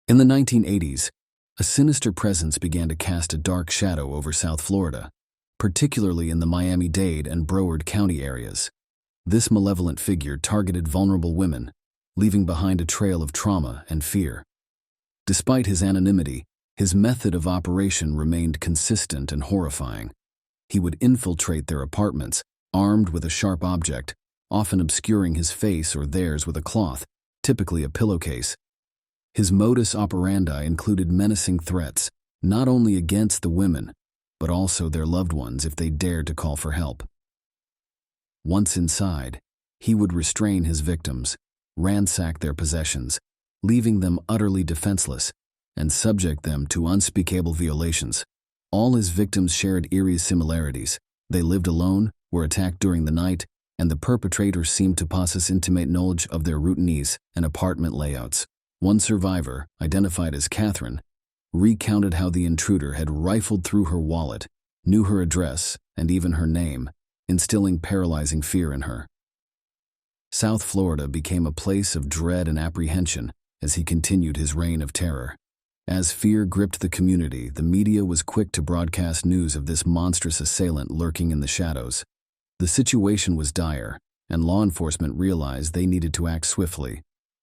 In the 1980s, a sinister presence began to cast a dark shadow over South Florida, particularly in the Miami-Dade and Broward County areas. This malevolent figure targeted vulnerable women, leaving behind a trail of trauma and fear. Despite his anonymity, his method of operation remained consistent and horrifying. He would infiltrate their apartments, armed with a sharp object, often obscuring his face or theirs with a cloth, typically a pillowcase. His modus operandi included menacing threats, not only against the women, but also their loved ones if they dared to call for help. Once inside, he would restrain his victims, ransack their possessions, leaving them utterly defenseless, and subject them to unspeakable violations. All his victims shared eerie similarities. They lived alone, were attacked during the night, and the perpetrator seemed to possess intimate knowledge of their routines and apartment layouts. One survivor, identified as Catherine, recounted how the intruder had rifled through her wallet, knew her address, and even her name, instilling paralyzing fear in her. South Florida became a place of dread and apprehension as he continued his reign of terror. As fear gripped the community, the media was quick to broadcast news of this monstrous assailant lurking in the shadows. The situation was dire, and law enforcement realized they needed to act swiftly.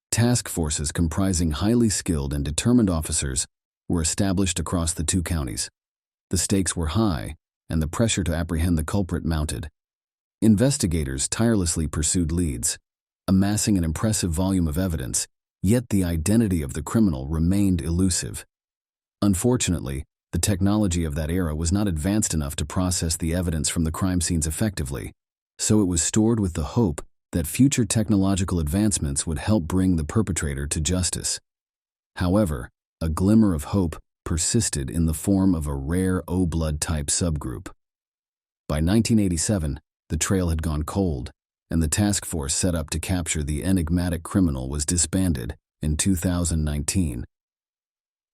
Task forces comprising highly skilled and determined officers were established across the two counties. The stakes were high, and the pressure to apprehend the culprit mounted. Investigators tirelessly pursued leads, amassing an impressive volume of evidence, yet the identity of the criminal remained elusive. Unfortunately, the technology of that era was not advanced enough to process the evidence from the crime scenes effectively, so it was stored with the hope that future technological advancements would help bring the perpetrator to justice. However, a glimmer of hope persisted in the form of a rare O-blood type subgroup. By 1987, the trail had gone cold, and the task force set up to capture the enigmatic criminal was disbanded in 2019.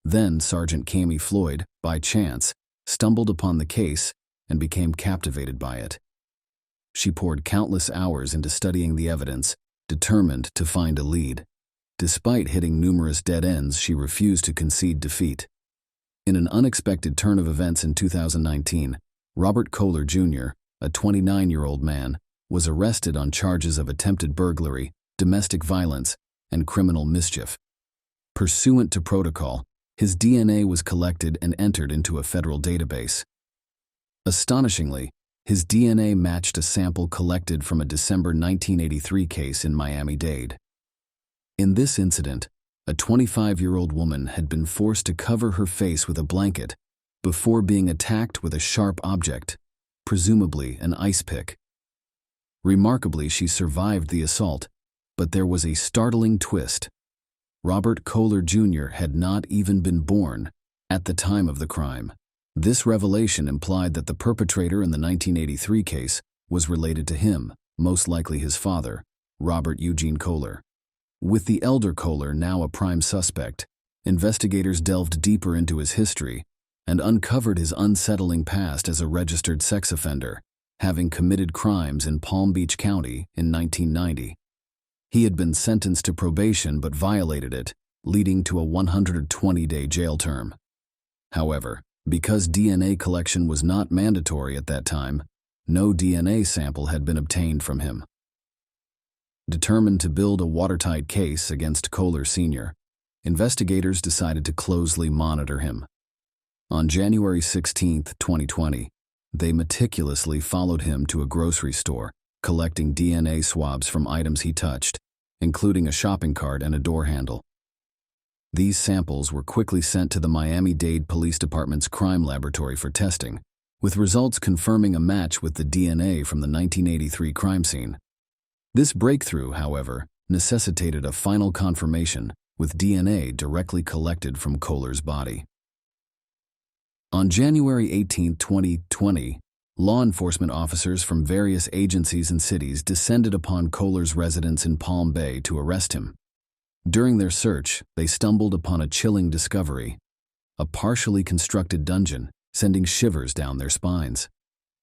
Then Sergeant Cami Floyd, by chance, stumbled upon the case and became captivated by it. She poured countless hours into studying the evidence, determined to find a lead. Despite hitting numerous dead ends, she refused to concede defeat. In an unexpected turn of events in 2019, Robert Kohler Jr., a 29-year-old man, was arrested on charges of attempted burglary, domestic violence, and criminal mischief. Pursuant to protocol, his DNA was collected and entered into a federal database. Astonishingly, his DNA matched a sample collected from a December 1983 case in Miami-Dade. In this incident, a 25-year-old woman had been forced to cover her face with a blanket before being attacked with a sharp object, presumably an ice pick. Remarkably, she survived the assault, but there was a startling twist. Robert Kohler Jr. had not even been born at the time of the crime. This revelation implied that the perpetrator in the 1983 case was related to him, most likely his father, Robert Eugene Kohler. With the elder Kohler now a prime suspect, investigators delved deeper into his history and uncovered his unsettling past as a registered sex offender, having committed crimes in Palm Beach County in 1990. He had been sentenced to probation but violated it, leading to a 120-day jail term. However, because DNA collection was not mandatory at that time, no DNA sample had been obtained from him. Determined to build a watertight case against Kohler Sr., investigators decided to closely monitor him. On January 16, 2020, they meticulously followed him to a grocery store, collecting DNA swabs from items he touched, including a shopping cart and a door handle. These samples were quickly sent to the Miami-Dade Police Department's crime laboratory for testing, with results confirming a match with the DNA from the 1983 crime scene. This breakthrough, however, necessitated a final confirmation, with DNA directly collected from Kohler's body. On January 18, 2020, law enforcement officers from various agencies and cities descended upon Kohler's residence in Palm Bay to arrest him. During their search, they stumbled upon a chilling discovery: a partially constructed dungeon, sending shivers down their spines.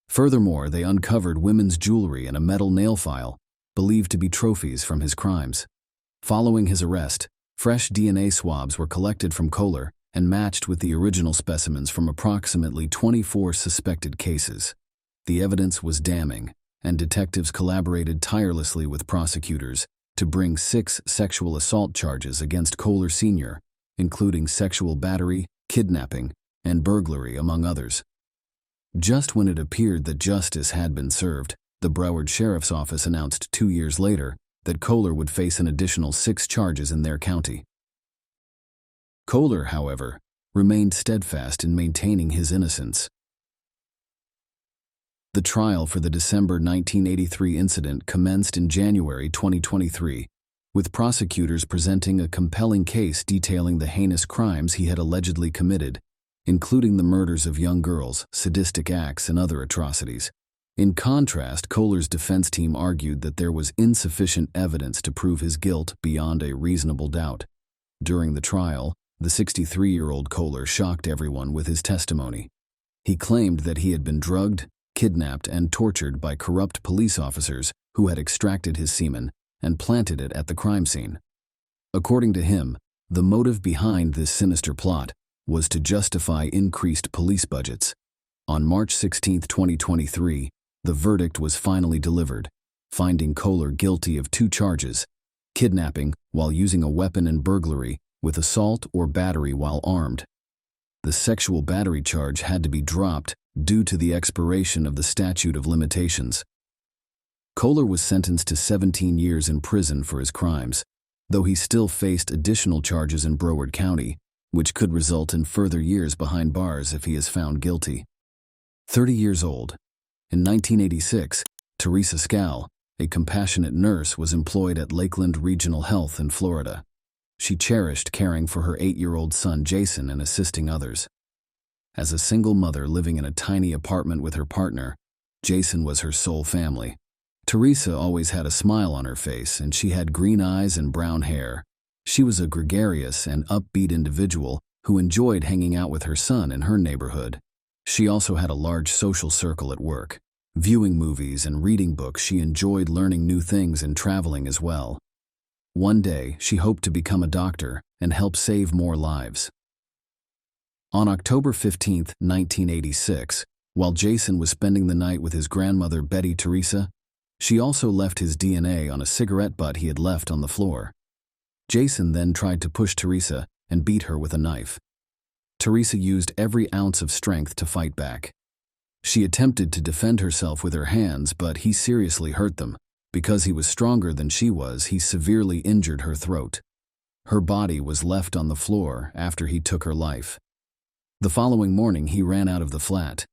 Furthermore, they uncovered women's jewelry and a metal nail file, believed to be trophies from his crimes. Following his arrest, Fresh DNA swabs were collected from Kohler and matched with the original specimens from approximately 24 suspected cases. The evidence was damning, and detectives collaborated tirelessly with prosecutors to bring 6 sexual assault charges against Kohler Sr., including sexual battery, kidnapping, and burglary, among others. Just when it appeared that justice had been served, the Broward Sheriff's Office announced 2 years later that Kohler would face an additional 6 charges in their county. Kohler, however, remained steadfast in maintaining his innocence. The trial for the December 1983 incident commenced in January 2023, with prosecutors presenting a compelling case detailing the heinous crimes he had allegedly committed, including the murders of young girls, sadistic acts, and other atrocities. In contrast, Kohler's defense team argued that there was insufficient evidence to prove his guilt beyond a reasonable doubt. During the trial, the 63-year-old Kohler shocked everyone with his testimony. He claimed that he had been drugged, kidnapped, and tortured by corrupt police officers who had extracted his semen and planted it at the crime scene. According to him, the motive behind this sinister plot was to justify increased police budgets. On March 16, 2023, the verdict was finally delivered, finding Kohler guilty of 2 charges: kidnapping while using a weapon and burglary, with assault or battery while armed. The sexual battery charge had to be dropped due to the expiration of the statute of limitations. Kohler was sentenced to 17 years in prison for his crimes, though he still faced additional charges in Broward County, which could result in further years behind bars if he is found guilty. 30 years old. In 1986, Teresa Scal, a compassionate nurse, was employed at Lakeland Regional Health in Florida. She cherished caring for her 8-year-old son Jason and assisting others. As a single mother living in a tiny apartment with her partner, Jason was her sole family. Teresa always had a smile on her face, and she had green eyes and brown hair. She was a gregarious and upbeat individual who enjoyed hanging out with her son in her neighborhood. She also had a large social circle at work. Viewing movies and reading books, she enjoyed learning new things and traveling as well. One day, she hoped to become a doctor and help save more lives. On October 15, 1986, while Jason was spending the night with his grandmother Betty Teresa, she also left his DNA on a cigarette butt he had left on the floor. Jason then tried to push Teresa and beat her with a knife. Teresa used every ounce of strength to fight back. She attempted to defend herself with her hands, but he seriously hurt them. Because he was stronger than she was, he severely injured her throat. Her body was left on the floor after he took her life. The following morning, he ran out of the flat.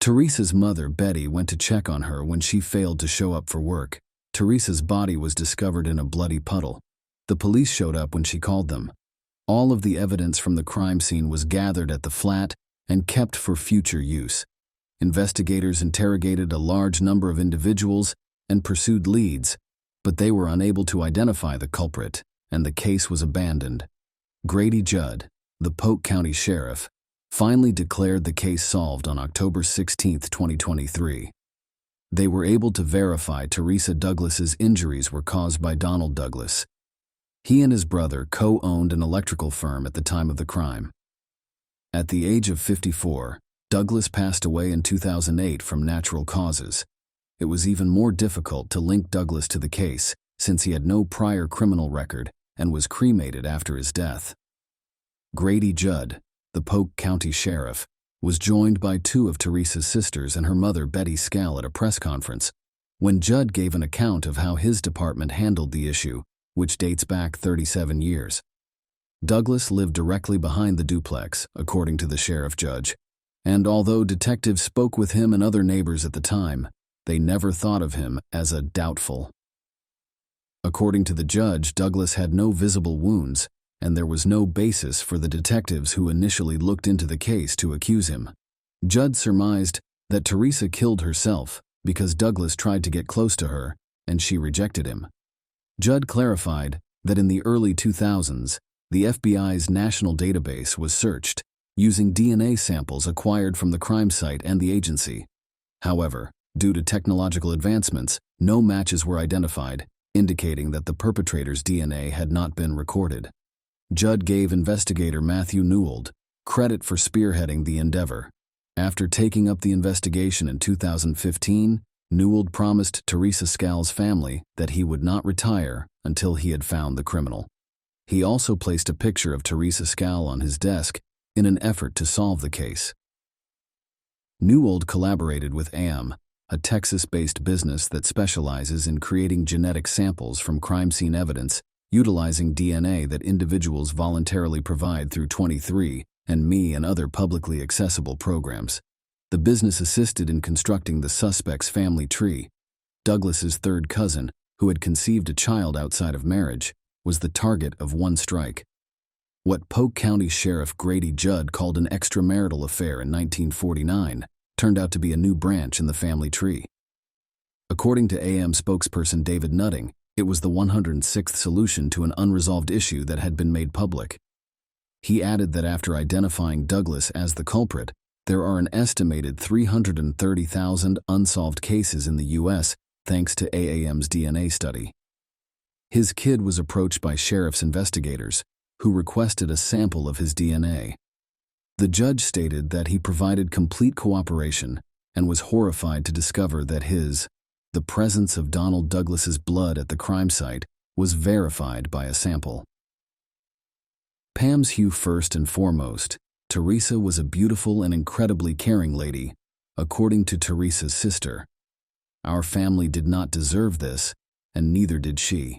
Teresa's mother, Betty, went to check on her when she failed to show up for work. Teresa's body was discovered in a bloody puddle. The police showed up when she called them. All of the evidence from the crime scene was gathered at the flat and kept for future use. Investigators interrogated a large number of individuals and pursued leads, but they were unable to identify the culprit, and the case was abandoned. Grady Judd, the Polk County Sheriff, finally declared the case solved on October 16, 2023. They were able to verify Teresa Douglas's injuries were caused by Donald Douglas. He and his brother co-owned an electrical firm at the time of the crime. At the age of 54, Douglas passed away in 2008 from natural causes. It was even more difficult to link Douglas to the case, since he had no prior criminal record and was cremated after his death. Grady Judd, the Polk County Sheriff, was joined by 2 of Teresa's sisters and her mother Betty Scal at a press conference, when Judd gave an account of how his department handled the issue, which dates back 37 years. Douglas lived directly behind the duplex, according to the sheriff judge, and although detectives spoke with him and other neighbors at the time, they never thought of him as a doubtful. According to the judge, Douglas had no visible wounds, and there was no basis for the detectives who initially looked into the case to accuse him. Judd surmised that Teresa killed herself because Douglas tried to get close to her, and she rejected him. Judd clarified that in the early 2000s, the FBI's national database was searched, using DNA samples acquired from the crime site and the agency. However, due to technological advancements, no matches were identified, indicating that the perpetrator's DNA had not been recorded. Judd gave investigator Matthew Newell credit for spearheading the endeavor. After taking up the investigation in 2015, Newell promised Teresa Scal's family that he would not retire until he had found the criminal. He also placed a picture of Teresa Scal on his desk in an effort to solve the case. Newell collaborated with AM, a Texas-based business that specializes in creating genetic samples from crime scene evidence, utilizing DNA that individuals voluntarily provide through 23andMe and other publicly accessible programs. The business assisted in constructing the suspect's family tree. Douglas's third cousin, who had conceived a child outside of marriage, was the target of one strike. What Polk County Sheriff Grady Judd called an extramarital affair in 1949 turned out to be a new branch in the family tree. According to AM spokesperson David Nutting, it was the 106th solution to an unresolved issue that had been made public. He added that after identifying Douglas as the culprit, there are an estimated 330,000 unsolved cases in the U.S. thanks to AAM's DNA study. His kid was approached by sheriff's investigators, who requested a sample of his DNA. The judge stated that he provided complete cooperation and was horrified to discover that the presence of Donald Douglas's blood at the crime site was verified by a sample. Pam's hue first and foremost, Teresa was a beautiful and incredibly caring lady, according to Teresa's sister. Our family did not deserve this, and neither did she.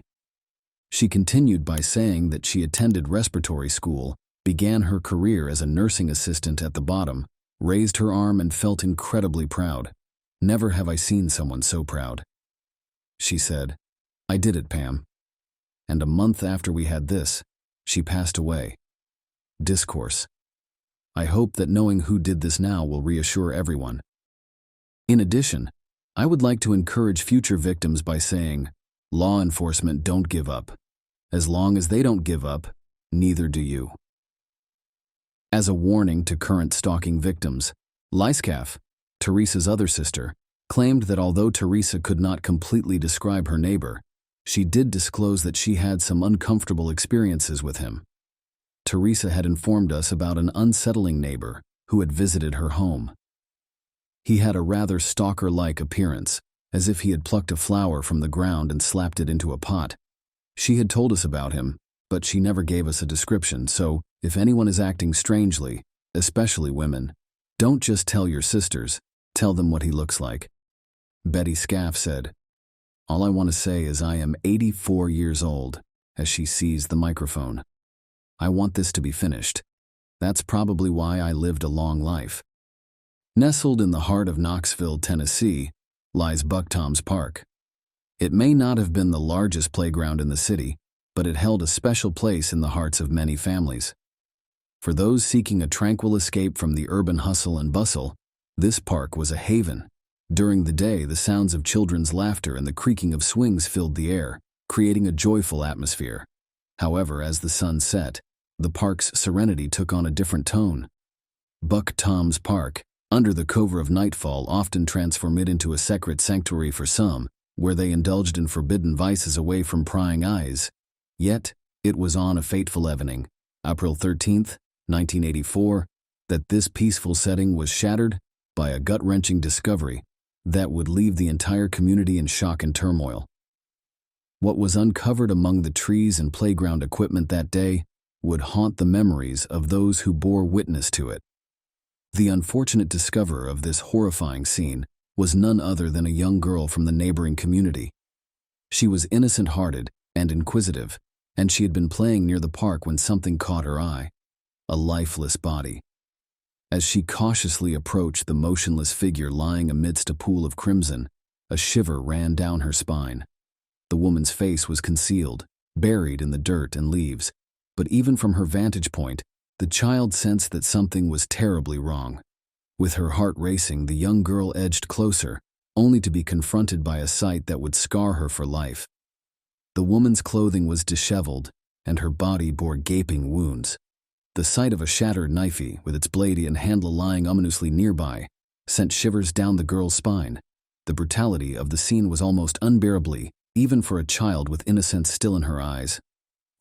She continued by saying that she attended respiratory school, began her career as a nursing assistant at the bottom, raised her arm and felt incredibly proud. Never have I seen someone so proud. She said, "I did it, Pam." And a month after we had this, she passed away. Discourse. I hope that knowing who did this now will reassure everyone. In addition, I would like to encourage future victims by saying, law enforcement don't give up. As long as they don't give up, neither do you. As a warning to current stalking victims, Lyskaff, Teresa's other sister, claimed that although Teresa could not completely describe her neighbor, she did disclose that she had some uncomfortable experiences with him. Teresa had informed us about an unsettling neighbor who had visited her home. He had a rather stalker-like appearance, as if he had plucked a flower from the ground and slapped it into a pot. She had told us about him, but she never gave us a description, so if anyone is acting strangely, especially women, don't just tell your sisters, tell them what he looks like. Betty Scaff said, "All I want to say is I am 84 years old," as she seized the microphone. "I want this to be finished. That's probably why I lived a long life." Nestled in the heart of Knoxville, Tennessee, lies Buck Tom's Park. It may not have been the largest playground in the city, but it held a special place in the hearts of many families. For those seeking a tranquil escape from the urban hustle and bustle, this park was a haven. During the day, the sounds of children's laughter and the creaking of swings filled the air, creating a joyful atmosphere. However, as the sun set, the park's serenity took on a different tone. Buck Tom's Park, under the cover of nightfall, often transformed it into a sacred sanctuary for some, where they indulged in forbidden vices away from prying eyes. Yet, it was on a fateful evening, April 13th, 1984, that this peaceful setting was shattered by a gut-wrenching discovery that would leave the entire community in shock and turmoil. What was uncovered among the trees and playground equipment that day would haunt the memories of those who bore witness to it. The unfortunate discoverer of this horrifying scene was none other than a young girl from the neighboring community. She was innocent-hearted and inquisitive, and she had been playing near the park when something caught her eye: a lifeless body. As she cautiously approached the motionless figure lying amidst a pool of crimson, a shiver ran down her spine. The woman's face was concealed, buried in the dirt and leaves, but even from her vantage point, the child sensed that something was terribly wrong. With her heart racing, the young girl edged closer, only to be confronted by a sight that would scar her for life. The woman's clothing was disheveled, and her body bore gaping wounds. The sight of a shattered knifey, with its blade and handle lying ominously nearby, sent shivers down the girl's spine. The brutality of the scene was almost unbearable, even for a child with innocence still in her eyes.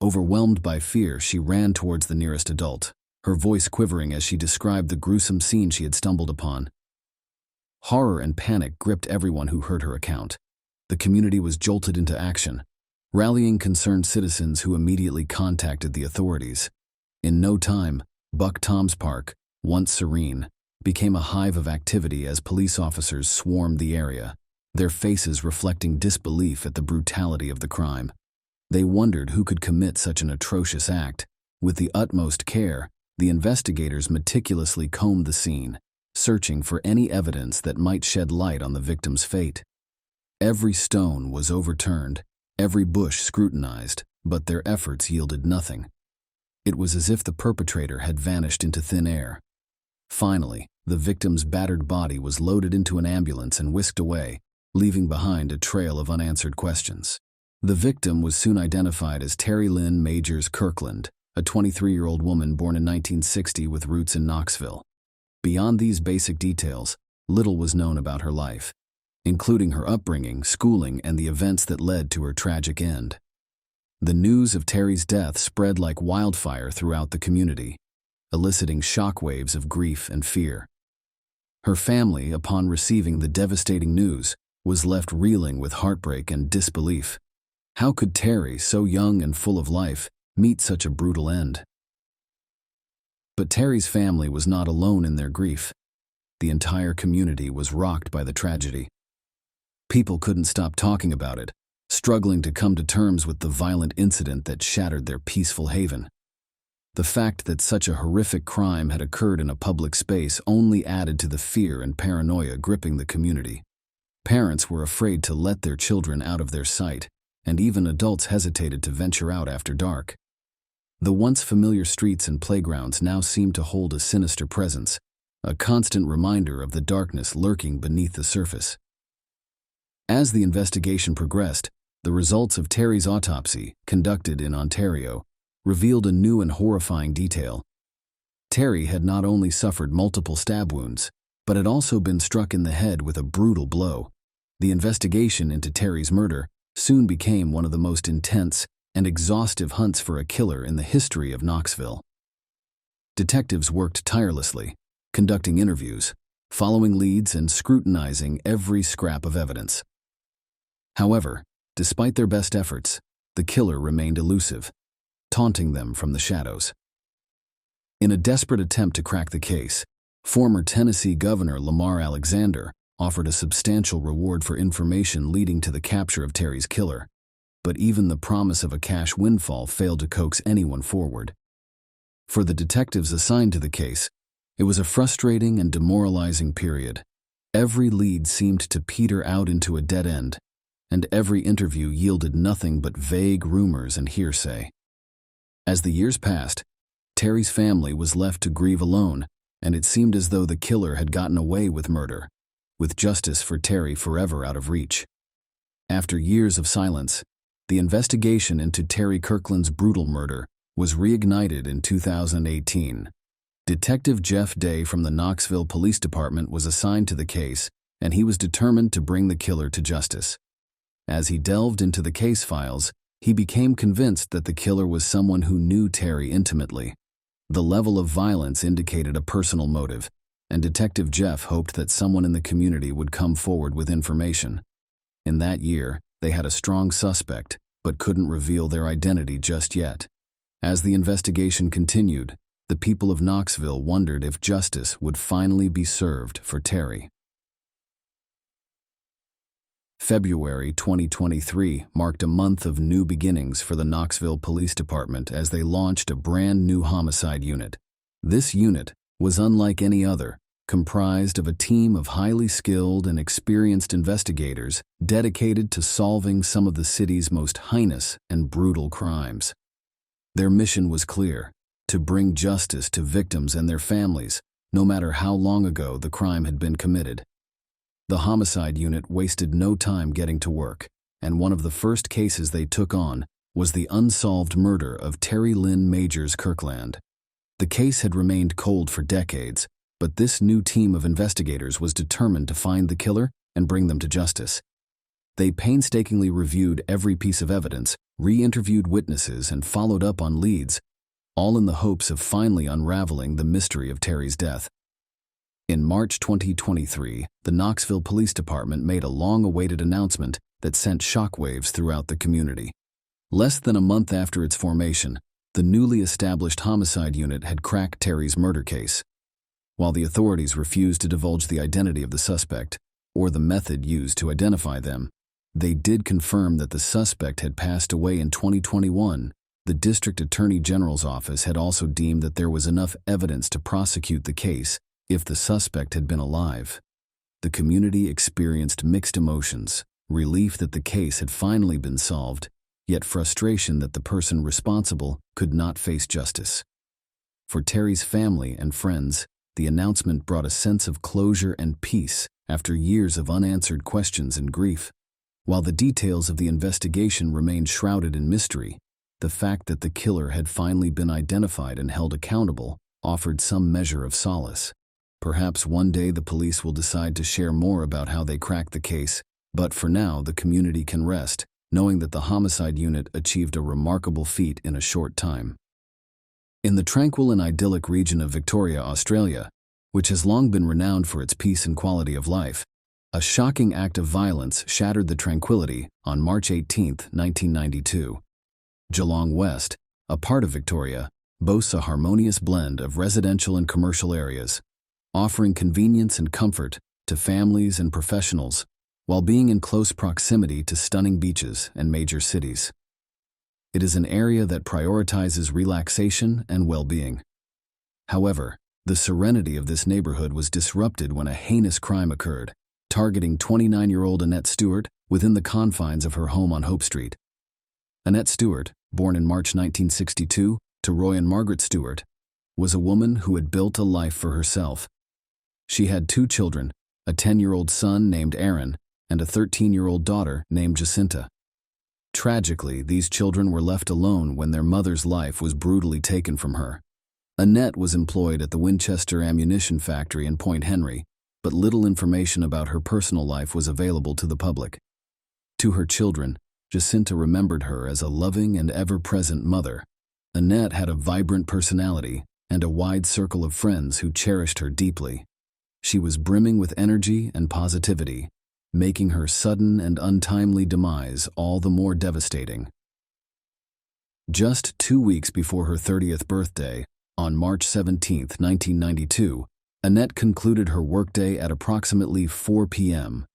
Overwhelmed by fear, she ran towards the nearest adult, her voice quivering as she described the gruesome scene she had stumbled upon. Horror and panic gripped everyone who heard her account. The community was jolted into action, rallying concerned citizens who immediately contacted the authorities. In no time, Buck Tom's Park, once serene, became a hive of activity as police officers swarmed the area, their faces reflecting disbelief at the brutality of the crime. They wondered who could commit such an atrocious act. With the utmost care, the investigators meticulously combed the scene, searching for any evidence that might shed light on the victim's fate. Every stone was overturned, every bush scrutinized, but their efforts yielded nothing. It was as if the perpetrator had vanished into thin air. Finally, the victim's battered body was loaded into an ambulance and whisked away, leaving behind a trail of unanswered questions. The victim was soon identified as Terry Lynn Majors Kirkland, a 23-year-old woman born in 1960 with roots in Knoxville. Beyond these basic details, little was known about her life, including her upbringing, schooling, and the events that led to her tragic end. The news of Terry's death spread like wildfire throughout the community, eliciting shockwaves of grief and fear. Her family, upon receiving the devastating news, was left reeling with heartbreak and disbelief. How could Terry, so young and full of life, meet such a brutal end? But Terry's family was not alone in their grief. The entire community was rocked by the tragedy. People couldn't stop talking about it, struggling to come to terms with the violent incident that shattered their peaceful haven. The fact that such a horrific crime had occurred in a public space only added to the fear and paranoia gripping the community. Parents were afraid to let their children out of their sight, and even adults hesitated to venture out after dark. The once familiar streets and playgrounds now seemed to hold a sinister presence, a constant reminder of the darkness lurking beneath the surface. As the investigation progressed, the results of Terry's autopsy, conducted in Ontario, revealed a new and horrifying detail. Terry had not only suffered multiple stab wounds, but had also been struck in the head with a brutal blow. The investigation into Terry's murder soon became one of the most intense and exhaustive hunts for a killer in the history of Knoxville. Detectives worked tirelessly, conducting interviews, following leads, and scrutinizing every scrap of evidence. However, despite their best efforts, the killer remained elusive, taunting them from the shadows. In a desperate attempt to crack the case, former Tennessee Governor Lamar Alexander offered a substantial reward for information leading to the capture of Terry's killer, but even the promise of a cash windfall failed to coax anyone forward. For the detectives assigned to the case, it was a frustrating and demoralizing period. Every lead seemed to peter out into a dead end, and every interview yielded nothing but vague rumors and hearsay. As the years passed, Terry's family was left to grieve alone, and it seemed as though the killer had gotten away with murder, with justice for Terry forever out of reach. After years of silence, the investigation into Terry Kirkland's brutal murder was reignited in 2018. Detective Jeff Day from the Knoxville Police Department was assigned to the case, and he was determined to bring the killer to justice. As he delved into the case files, he became convinced that the killer was someone who knew Terry intimately. The level of violence indicated a personal motive, and Detective Jeff hoped that someone in the community would come forward with information. In that year, they had a strong suspect, but couldn't reveal their identity just yet. As the investigation continued, the people of Knoxville wondered if justice would finally be served for Terry. February 2023 marked a month of new beginnings for the Knoxville Police Department as they launched a brand new homicide unit. This unit was unlike any other, comprised of a team of highly skilled and experienced investigators dedicated to solving some of the city's most heinous and brutal crimes. Their mission was clear: to bring justice to victims and their families, no matter how long ago the crime had been committed. The homicide unit wasted no time getting to work, and one of the first cases they took on was the unsolved murder of Terry Lynn Majors Kirkland. The case had remained cold for decades, but this new team of investigators was determined to find the killer and bring them to justice. They painstakingly reviewed every piece of evidence, re-interviewed witnesses, and followed up on leads, all in the hopes of finally unraveling the mystery of Terry's death. In March 2023, the Knoxville Police Department made a long-awaited announcement that sent shockwaves throughout the community. Less than a month after its formation, the newly established homicide unit had cracked Terry's murder case. While the authorities refused to divulge the identity of the suspect or the method used to identify them, they did confirm that the suspect had passed away in 2021. The District Attorney General's office had also deemed that there was enough evidence to prosecute the case if the suspect had been alive. The community experienced mixed emotions, relief that the case had finally been solved, yet frustration that the person responsible could not face justice. For Terry's family and friends, the announcement brought a sense of closure and peace after years of unanswered questions and grief. While the details of the investigation remained shrouded in mystery, the fact that the killer had finally been identified and held accountable offered some measure of solace. Perhaps one day the police will decide to share more about how they cracked the case, but for now the community can rest, knowing that the homicide unit achieved a remarkable feat in a short time. In the tranquil and idyllic region of Victoria, Australia, which has long been renowned for its peace and quality of life, a shocking act of violence shattered the tranquility on March 18, 1992. Geelong West, a part of Victoria, boasts a harmonious blend of residential and commercial areas, offering convenience and comfort to families and professionals, while being in close proximity to stunning beaches and major cities. It is an area that prioritizes relaxation and well-being. However, the serenity of this neighborhood was disrupted when a heinous crime occurred, targeting 29-year-old Annette Stewart within the confines of her home on Hope Street. Annette Stewart, born in March 1962 to Roy and Margaret Stewart, was a woman who had built a life for herself. She had 2 children, a 10-year-old son named Aaron and a 13-year-old daughter named Jacinta. Tragically, these children were left alone when their mother's life was brutally taken from her. Annette was employed at the Winchester Ammunition Factory in Point Henry, but little information about her personal life was available to the public. To her children, Jacinta remembered her as a loving and ever-present mother. Annette had a vibrant personality and a wide circle of friends who cherished her deeply. She was brimming with energy and positivity, making her sudden and untimely demise all the more devastating. Just 2 weeks before her 30th birthday, on March 17, 1992, Annette concluded her workday at approximately 4 p.m.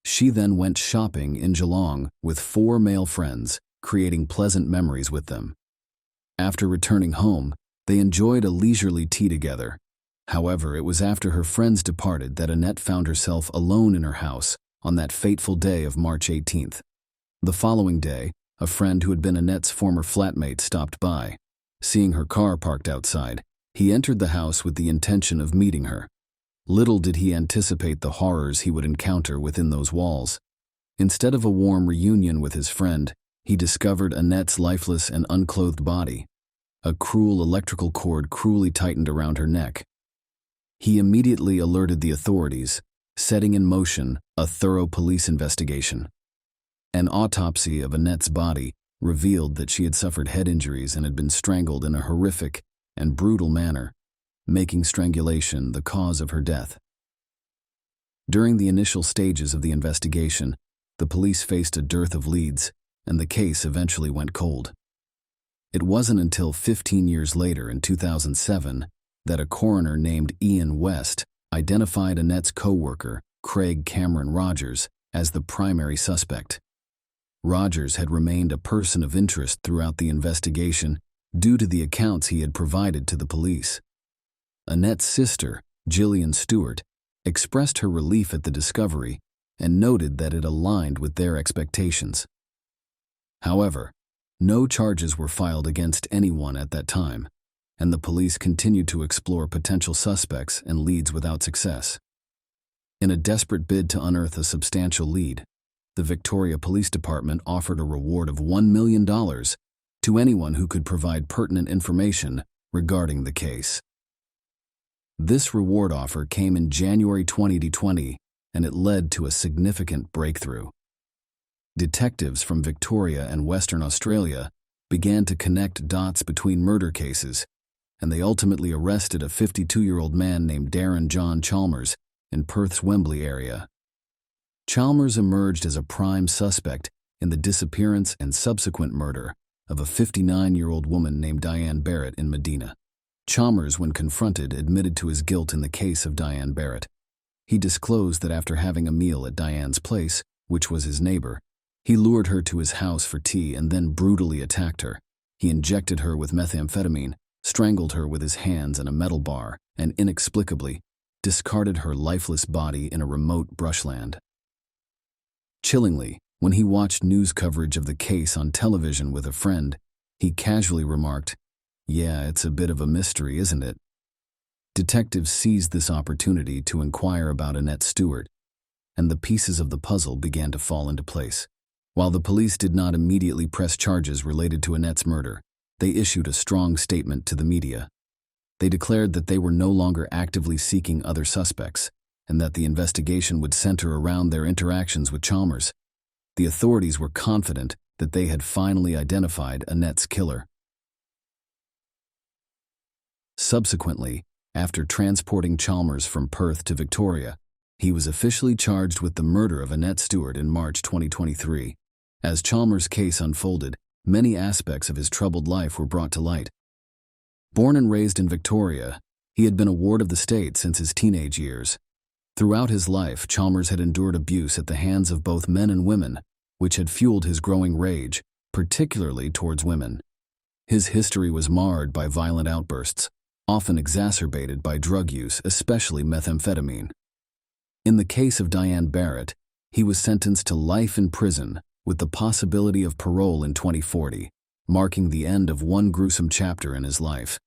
She then went shopping in Geelong with 4 male friends, creating pleasant memories with them. After returning home, they enjoyed a leisurely tea together. However, it was after her friends departed that Annette found herself alone in her house on that fateful day of March 18th. The following day, a friend who had been Annette's former flatmate stopped by. Seeing her car parked outside, he entered the house with the intention of meeting her. Little did he anticipate the horrors he would encounter within those walls. Instead of a warm reunion with his friend, he discovered Annette's lifeless and unclothed body. A cruel electrical cord cruelly tightened around her neck. He immediately alerted the authorities, setting in motion a thorough police investigation. An autopsy of Annette's body revealed that she had suffered head injuries and had been strangled in a horrific and brutal manner, making strangulation the cause of her death. During the initial stages of the investigation, the police faced a dearth of leads, and the case eventually went cold. It wasn't until 15 years later, in 2007, that a coroner named Ian West identified Annette's co-worker, Craig Cameron Rogers, as the primary suspect. Rogers had remained a person of interest throughout the investigation due to the accounts he had provided to the police. Annette's sister, Gillian Stewart, expressed her relief at the discovery and noted that it aligned with their expectations. However, no charges were filed against anyone at that time, and the police continued to explore potential suspects and leads without success. In a desperate bid to unearth a substantial lead, the Victoria Police Department offered a reward of $1 million to anyone who could provide pertinent information regarding the case. This reward offer came in January 2020, and it led to a significant breakthrough. Detectives from Victoria and Western Australia began to connect dots between murder cases, and they ultimately arrested a 52-year-old man named Darren John Chalmers in Perth's Wembley area. Chalmers emerged as a prime suspect in the disappearance and subsequent murder of a 59-year-old woman named Diane Barrett in Medina. Chalmers, when confronted, admitted to his guilt in the case of Diane Barrett. He disclosed that after having a meal at Diane's place, which was his neighbor, he lured her to his house for tea and then brutally attacked her. He injected her with methamphetamine, strangled her with his hands and a metal bar, and inexplicably discarded her lifeless body in a remote brushland. Chillingly, when he watched news coverage of the case on television with a friend, he casually remarked, "Yeah, it's a bit of a mystery, isn't it?" Detectives seized this opportunity to inquire about Annette Stewart, and the pieces of the puzzle began to fall into place. While the police did not immediately press charges related to Annette's murder, they issued a strong statement to the media. They declared that they were no longer actively seeking other suspects, and that the investigation would center around their interactions with Chalmers. The authorities were confident that they had finally identified Annette's killer. Subsequently, after transporting Chalmers from Perth to Victoria, he was officially charged with the murder of Annette Stewart in March 2023. As Chalmers' case unfolded, many aspects of his troubled life were brought to light. Born and raised in Victoria, he had been a ward of the state since his teenage years. Throughout his life, Chalmers had endured abuse at the hands of both men and women, which had fueled his growing rage, particularly towards women. His history was marred by violent outbursts, often exacerbated by drug use, especially methamphetamine. In the case of Diane Barrett, he was sentenced to life in prison with the possibility of parole in 2040, marking the end of one gruesome chapter in his life.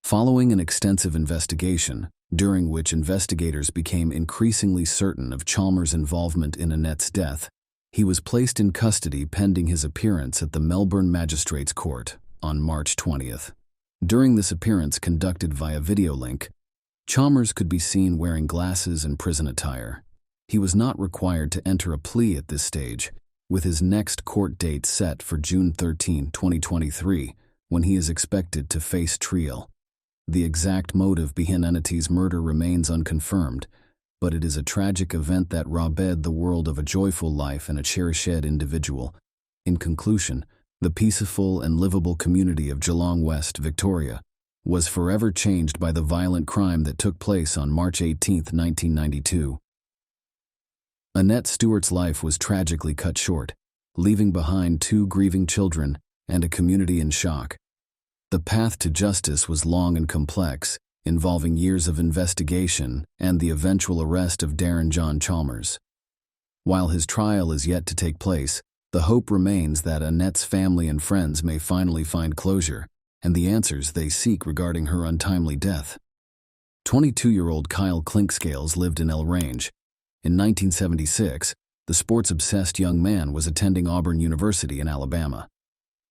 Following an extensive investigation, during which investigators became increasingly certain of Chalmers' involvement in Annette's death, he was placed in custody pending his appearance at the Melbourne Magistrates Court on March 20th. During this appearance, conducted via video link, Chalmers could be seen wearing glasses and prison attire. He was not required to enter a plea at this stage, with his next court date set for June 13, 2023, when he is expected to face trial. The exact motive behind Annette's murder remains unconfirmed, but it is a tragic event that robbed the world of a joyful life and a cherished individual. In conclusion, the peaceful and livable community of Geelong West, Victoria, was forever changed by the violent crime that took place on March 18, 1992. Annette Stewart's life was tragically cut short, leaving behind 2 grieving children and a community in shock. The path to justice was long and complex, involving years of investigation and the eventual arrest of Darren John Chalmers. While his trial is yet to take place, the hope remains that Annette's family and friends may finally find closure and the answers they seek regarding her untimely death. 22-year-old Kyle Clinkscales lived in El Range. In 1976, the sports-obsessed young man was attending Auburn University in Alabama.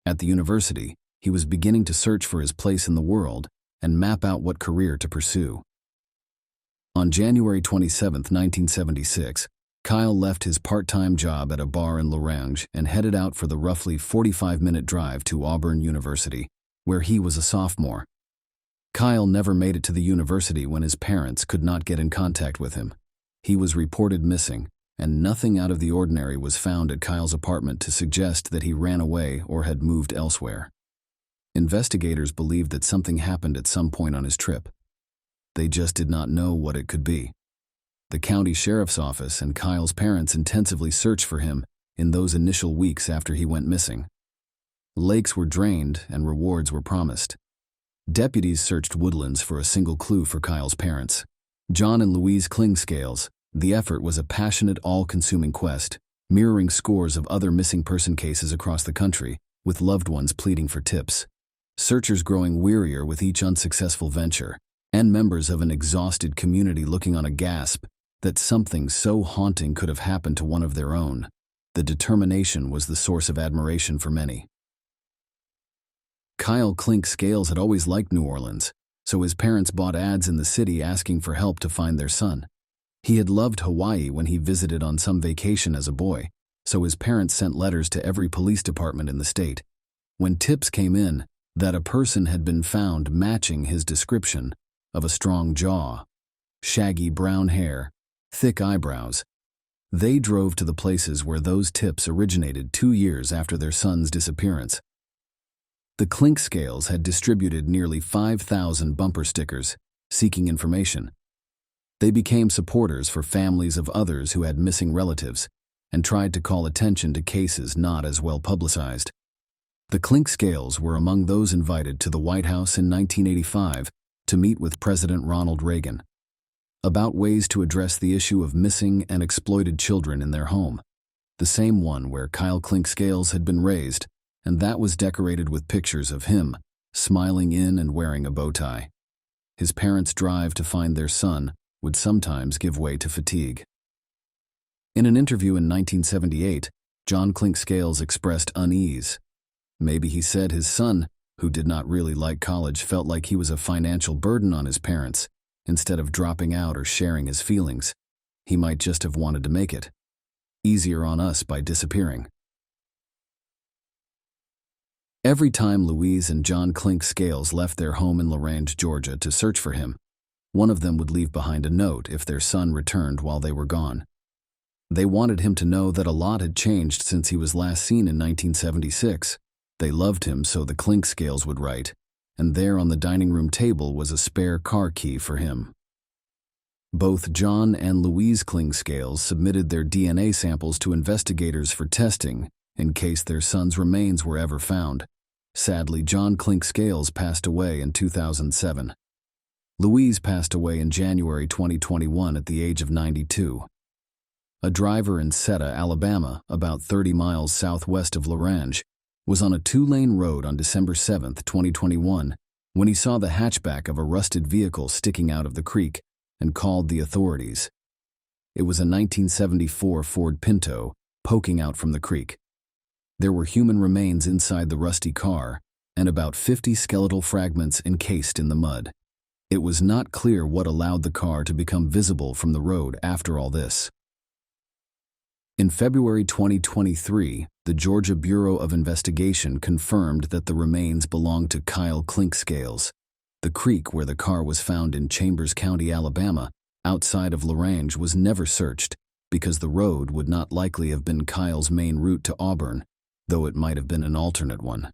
At the university, he was beginning to search for his place in the world and map out what career to pursue. On January 27, 1976, Kyle left his part-time job at a bar in Lorange and headed out for the roughly 45-minute drive to Auburn University, where he was a sophomore. Kyle never made it to the university when his parents could not get in contact with him. He was reported missing, and nothing out of the ordinary was found at Kyle's apartment to suggest that he ran away or had moved elsewhere. Investigators believed that something happened at some point on his trip. They just did not know what it could be. The county sheriff's office and Kyle's parents intensively searched for him in those initial weeks after he went missing. Lakes were drained and rewards were promised. Deputies searched woodlands for a single clue for Kyle's parents. John and Louise Clinkscales. The effort was a passionate, all-consuming quest, mirroring scores of other missing person cases across the country, with loved ones pleading for tips. Searchers growing wearier with each unsuccessful venture, and members of an exhausted community looking on aghast that something so haunting could have happened to one of their own. The determination was the source of admiration for many. Kyle Clinkscales had always liked New Orleans, so his parents bought ads in the city asking for help to find their son. He had loved Hawaii when he visited on some vacation as a boy, so his parents sent letters to every police department in the state. When tips came in that a person had been found matching his description of a strong jaw, shaggy brown hair, thick eyebrows, they drove to the places where those tips originated 2 years after their son's disappearance. The Clink Scales had distributed nearly 5,000 bumper stickers seeking information. They became supporters for families of others who had missing relatives and tried to call attention to cases not as well publicized. The Clink Scales were among those invited to the White House in 1985 to meet with President Ronald Reagan about ways to address the issue of missing and exploited children in their home, the same one where Kyle Clink Scales had been raised, and that was decorated with pictures of him, smiling in and wearing a bow tie. His parents' drive to find their son would sometimes give way to fatigue. In an interview in 1978, John Clink Scales expressed unease. Maybe he said his son, who did not really like college, felt like he was a financial burden on his parents. Instead of dropping out or sharing his feelings, he might just have wanted to make it easier on us by disappearing. Every time Louise and John Clink Scales left their home in LaRange, Georgia to search for him, one of them would leave behind a note if their son returned while they were gone. They wanted him to know that a lot had changed since he was last seen in 1976. They loved him, so the Clink Scales would write, and there on the dining room table was a spare car key for him. Both John and Louise Clink Scales submitted their DNA samples to investigators for testing in case their son's remains were ever found. Sadly, John Clink Scales passed away in 2007. Louise passed away in January 2021 at the age of 92. A driver in Seta, Alabama, about 30 miles southwest of LaRange, was on a 2-lane road on December 7, 2021, when he saw the hatchback of a rusted vehicle sticking out of the creek and called the authorities. It was a 1974 Ford Pinto poking out from the creek. There were human remains inside the rusty car and about 50 skeletal fragments encased in the mud. It was not clear what allowed the car to become visible from the road after all this. In February 2023, the Georgia Bureau of Investigation confirmed that the remains belonged to Kyle Clink Scales. The creek where the car was found in Chambers County, Alabama, outside of LaRange, was never searched because the road would not likely have been Kyle's main route to Auburn, though it might have been an alternate one.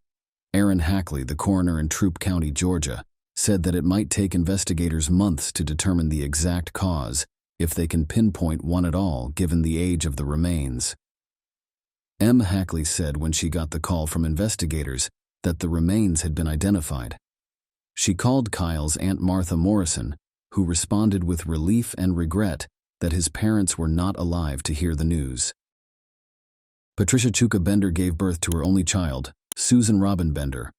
Aaron Hackley, the coroner in Troup County, Georgia, said that it might take investigators months to determine the exact cause, if they can pinpoint one at all given the age of the remains. M. Hackley said when she got the call from investigators that the remains had been identified. She called Kyle's Aunt Martha Morrison, who responded with relief and regret that his parents were not alive to hear the news. Patricia Chuka Bender gave birth to her only child, Susan Robin Bender,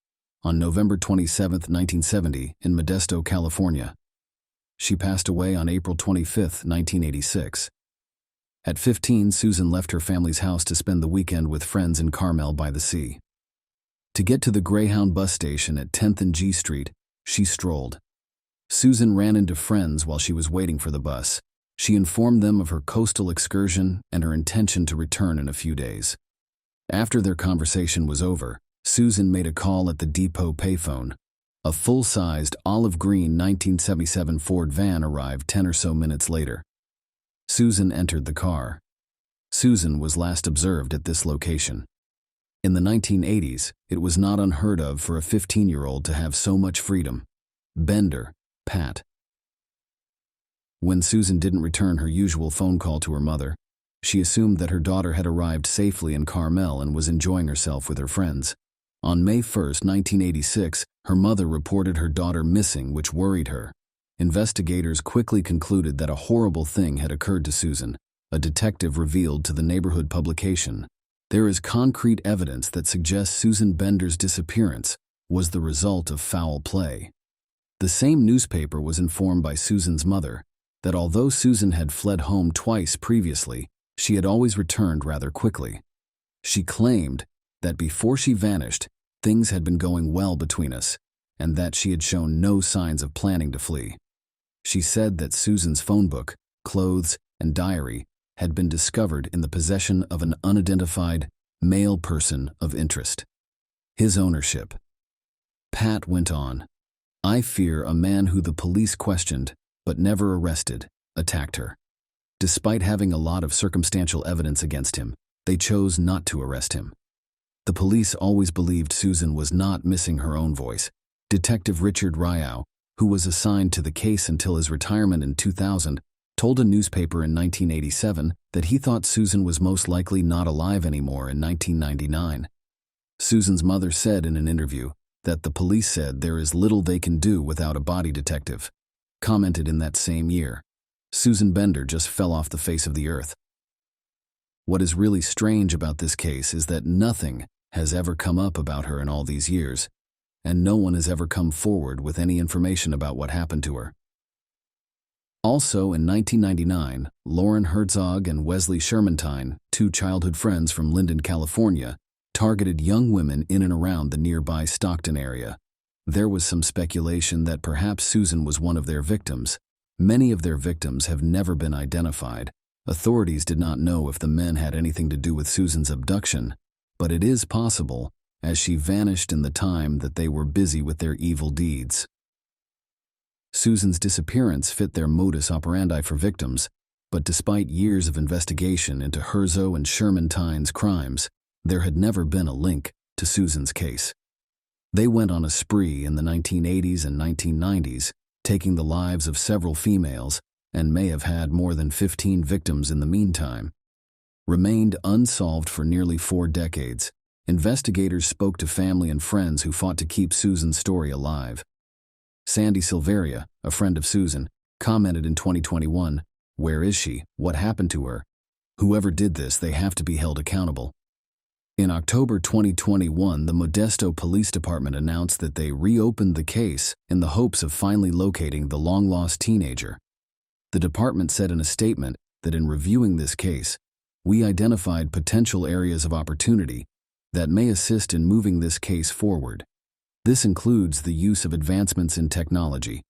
on November 27, 1970, in Modesto, California. She passed away on April 25, 1986. At 15, Susan left her family's house to spend the weekend with friends in Carmel by the sea. To get to the Greyhound bus station at 10th and G Street, she strolled. Susan ran into friends while she was waiting for the bus. She informed them of her coastal excursion and her intention to return in a few days. After their conversation was over, Susan made a call at the depot payphone. A full-sized olive green 1977 Ford van arrived 10 or so minutes later. Susan entered the car. Susan was last observed at this location. In the 1980s, it was not unheard of for a 15-year-old to have so much freedom. Bender, Pat. When Susan didn't return her usual phone call to her mother, she assumed that her daughter had arrived safely in Carmel and was enjoying herself with her friends. On May 1, 1986, her mother reported her daughter missing, which worried her. Investigators quickly concluded that a horrible thing had occurred to Susan. A detective revealed to the neighborhood publication, "There is concrete evidence that suggests Susan Bender's disappearance was the result of foul play." The same newspaper was informed by Susan's mother that although Susan had fled home twice previously, she had always returned rather quickly. She claimed that before she vanished, things had been going well between us, and that she had shown no signs of planning to flee. She said that Susan's phone book, clothes, and diary had been discovered in the possession of an unidentified male person of interest. His ownership. Pat went on, "I fear a man who the police questioned, but never arrested, attacked her. Despite having a lot of circumstantial evidence against him, they chose not to arrest him. The police always believed Susan was not missing her own voice." Detective Richard Ryow, who was assigned to the case until his retirement in 2000, told a newspaper in 1987 that he thought Susan was most likely not alive anymore in 1999. Susan's mother said in an interview that the police said there is little they can do without a body detective. Commented in that same year, "Susan Bender just fell off the face of the earth." What is really strange about this case is that nothing has ever come up about her in all these years, and no one has ever come forward with any information about what happened to her. Also in 1999, Lauren Herzog and Wesley Shermantine, two childhood friends from Linden, California, targeted young women in and around the nearby Stockton area. There was some speculation that perhaps Susan was one of their victims. Many of their victims have never been identified. Authorities did not know if the men had anything to do with Susan's abduction, but it is possible, as she vanished in the time that they were busy with their evil deeds. Susan's disappearance fit their modus operandi for victims, but despite years of investigation into Herzog and Shermantine's crimes, there had never been a link to Susan's case. They went on a spree in the 1980s and 1990s, taking the lives of several females, and may have had more than 15 victims in the meantime. Remained unsolved for nearly 4 decades, investigators spoke to family and friends who fought to keep Susan's story alive. Sandy Silveria, a friend of Susan, commented in 2021, "Where is she? What happened to her? Whoever did this, they have to be held accountable." In October 2021, the Modesto Police Department announced that they reopened the case in the hopes of finally locating the long-lost teenager. The department said in a statement that in reviewing this case, "We identified potential areas of opportunity that may assist in moving this case forward. This includes the use of advancements in technology.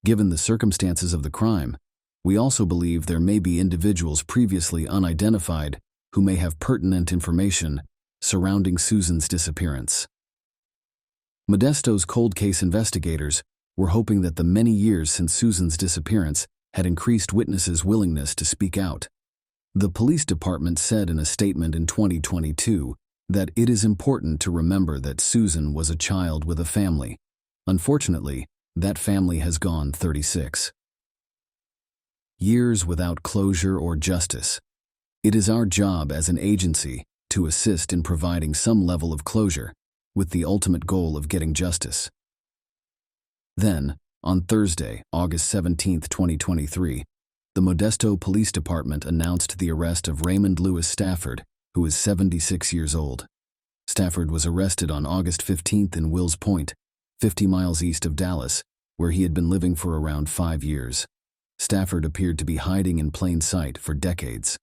Given the circumstances of the crime, we also believe there may be individuals previously unidentified who may have pertinent information surrounding Susan's disappearance." Modesto's cold case investigators were hoping that the many years since Susan's disappearance had increased witnesses' willingness to speak out. The police department said in a statement in 2022 that it is important to remember that Susan was a child with a family. Unfortunately, that family has gone 36 years without closure or justice. It is our job as an agency to assist in providing some level of closure, with the ultimate goal of getting justice. Then, on Thursday, August 17, 2023, the Modesto Police Department announced the arrest of Raymond Lewis Stafford, who is 76 years old. Stafford was arrested on August 15 in Wills Point, 50 miles east of Dallas, where he had been living for around 5 years. Stafford appeared to be hiding in plain sight for decades.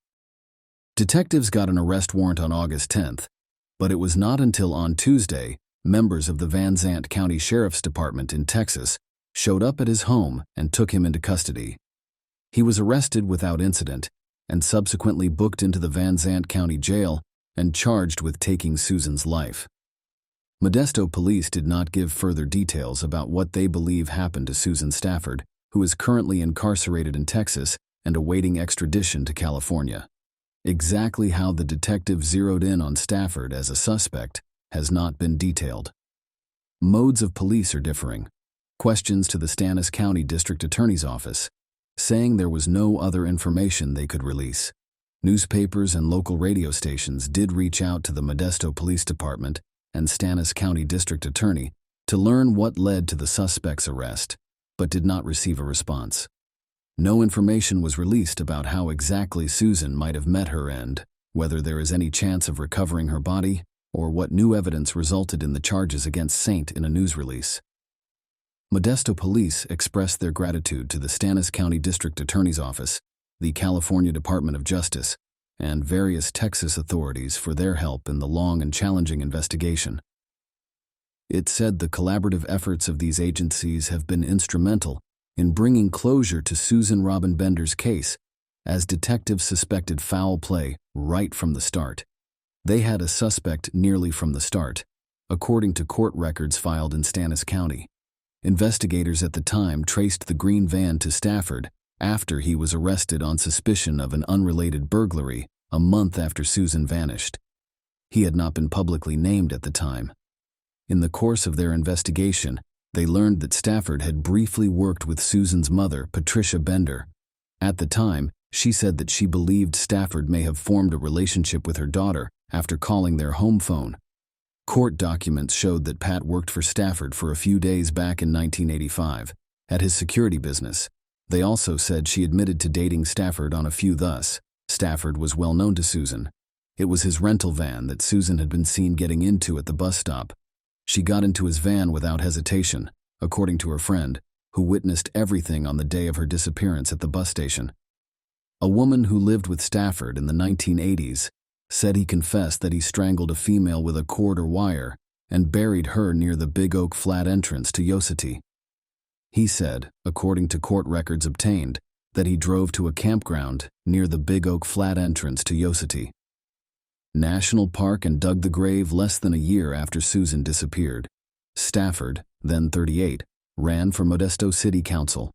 Detectives got an arrest warrant on August 10th, but it was not until on Tuesday members of the Van Zandt County Sheriff's Department in Texas showed up at his home and took him into custody. He was arrested without incident and subsequently booked into the Van Zandt County Jail and charged with taking Susan's life. Modesto police did not give further details about what they believe happened to Susan Stafford, who is currently incarcerated in Texas and awaiting extradition to California. Exactly how the detective zeroed in on Stafford as a suspect has not been detailed. Modes of police are differing. Questions to the Stannis County District Attorney's Office, saying there was no other information they could release. Newspapers and local radio stations did reach out to the Modesto Police Department and Stannis County District Attorney to learn what led to the suspect's arrest, but did not receive a response. No information was released about how exactly Susan might have met her end, whether there is any chance of recovering her body, or what new evidence resulted in the charges against Saint in a news release. Modesto police expressed their gratitude to the Stannis County District Attorney's Office, the California Department of Justice, and various Texas authorities for their help in the long and challenging investigation. It said the collaborative efforts of these agencies have been instrumental in bringing closure to Susan Robin Bender's case as detectives suspected foul play right from the start. They had a suspect nearly from the start, according to court records filed in Stannis County. Investigators at the time traced the green van to Stafford after he was arrested on suspicion of an unrelated burglary a month after Susan vanished. He had not been publicly named at the time. In the course of their investigation, they learned that Stafford had briefly worked with Susan's mother, Patricia Bender. At the time, she said that she believed Stafford may have formed a relationship with her daughter after calling their home phone. Court documents showed that Pat worked for Stafford for a few days back in 1985 at his security business. They also said she admitted to dating Stafford on a few. Thus, Stafford was well known to Susan. It was his rental van that Susan had been seen getting into at the bus stop. She got into his van without hesitation, according to her friend, who witnessed everything on the day of her disappearance at the bus station. A woman who lived with Stafford in the 1980s said he confessed that he strangled a female with a cord or wire and buried her near the Big Oak Flat entrance to Yosemite. He said, according to court records obtained, that he drove to a campground near the Big Oak Flat entrance to Yosemite National Park and dug the grave less than a year after Susan disappeared. Stafford, then 38, ran for Modesto City Council.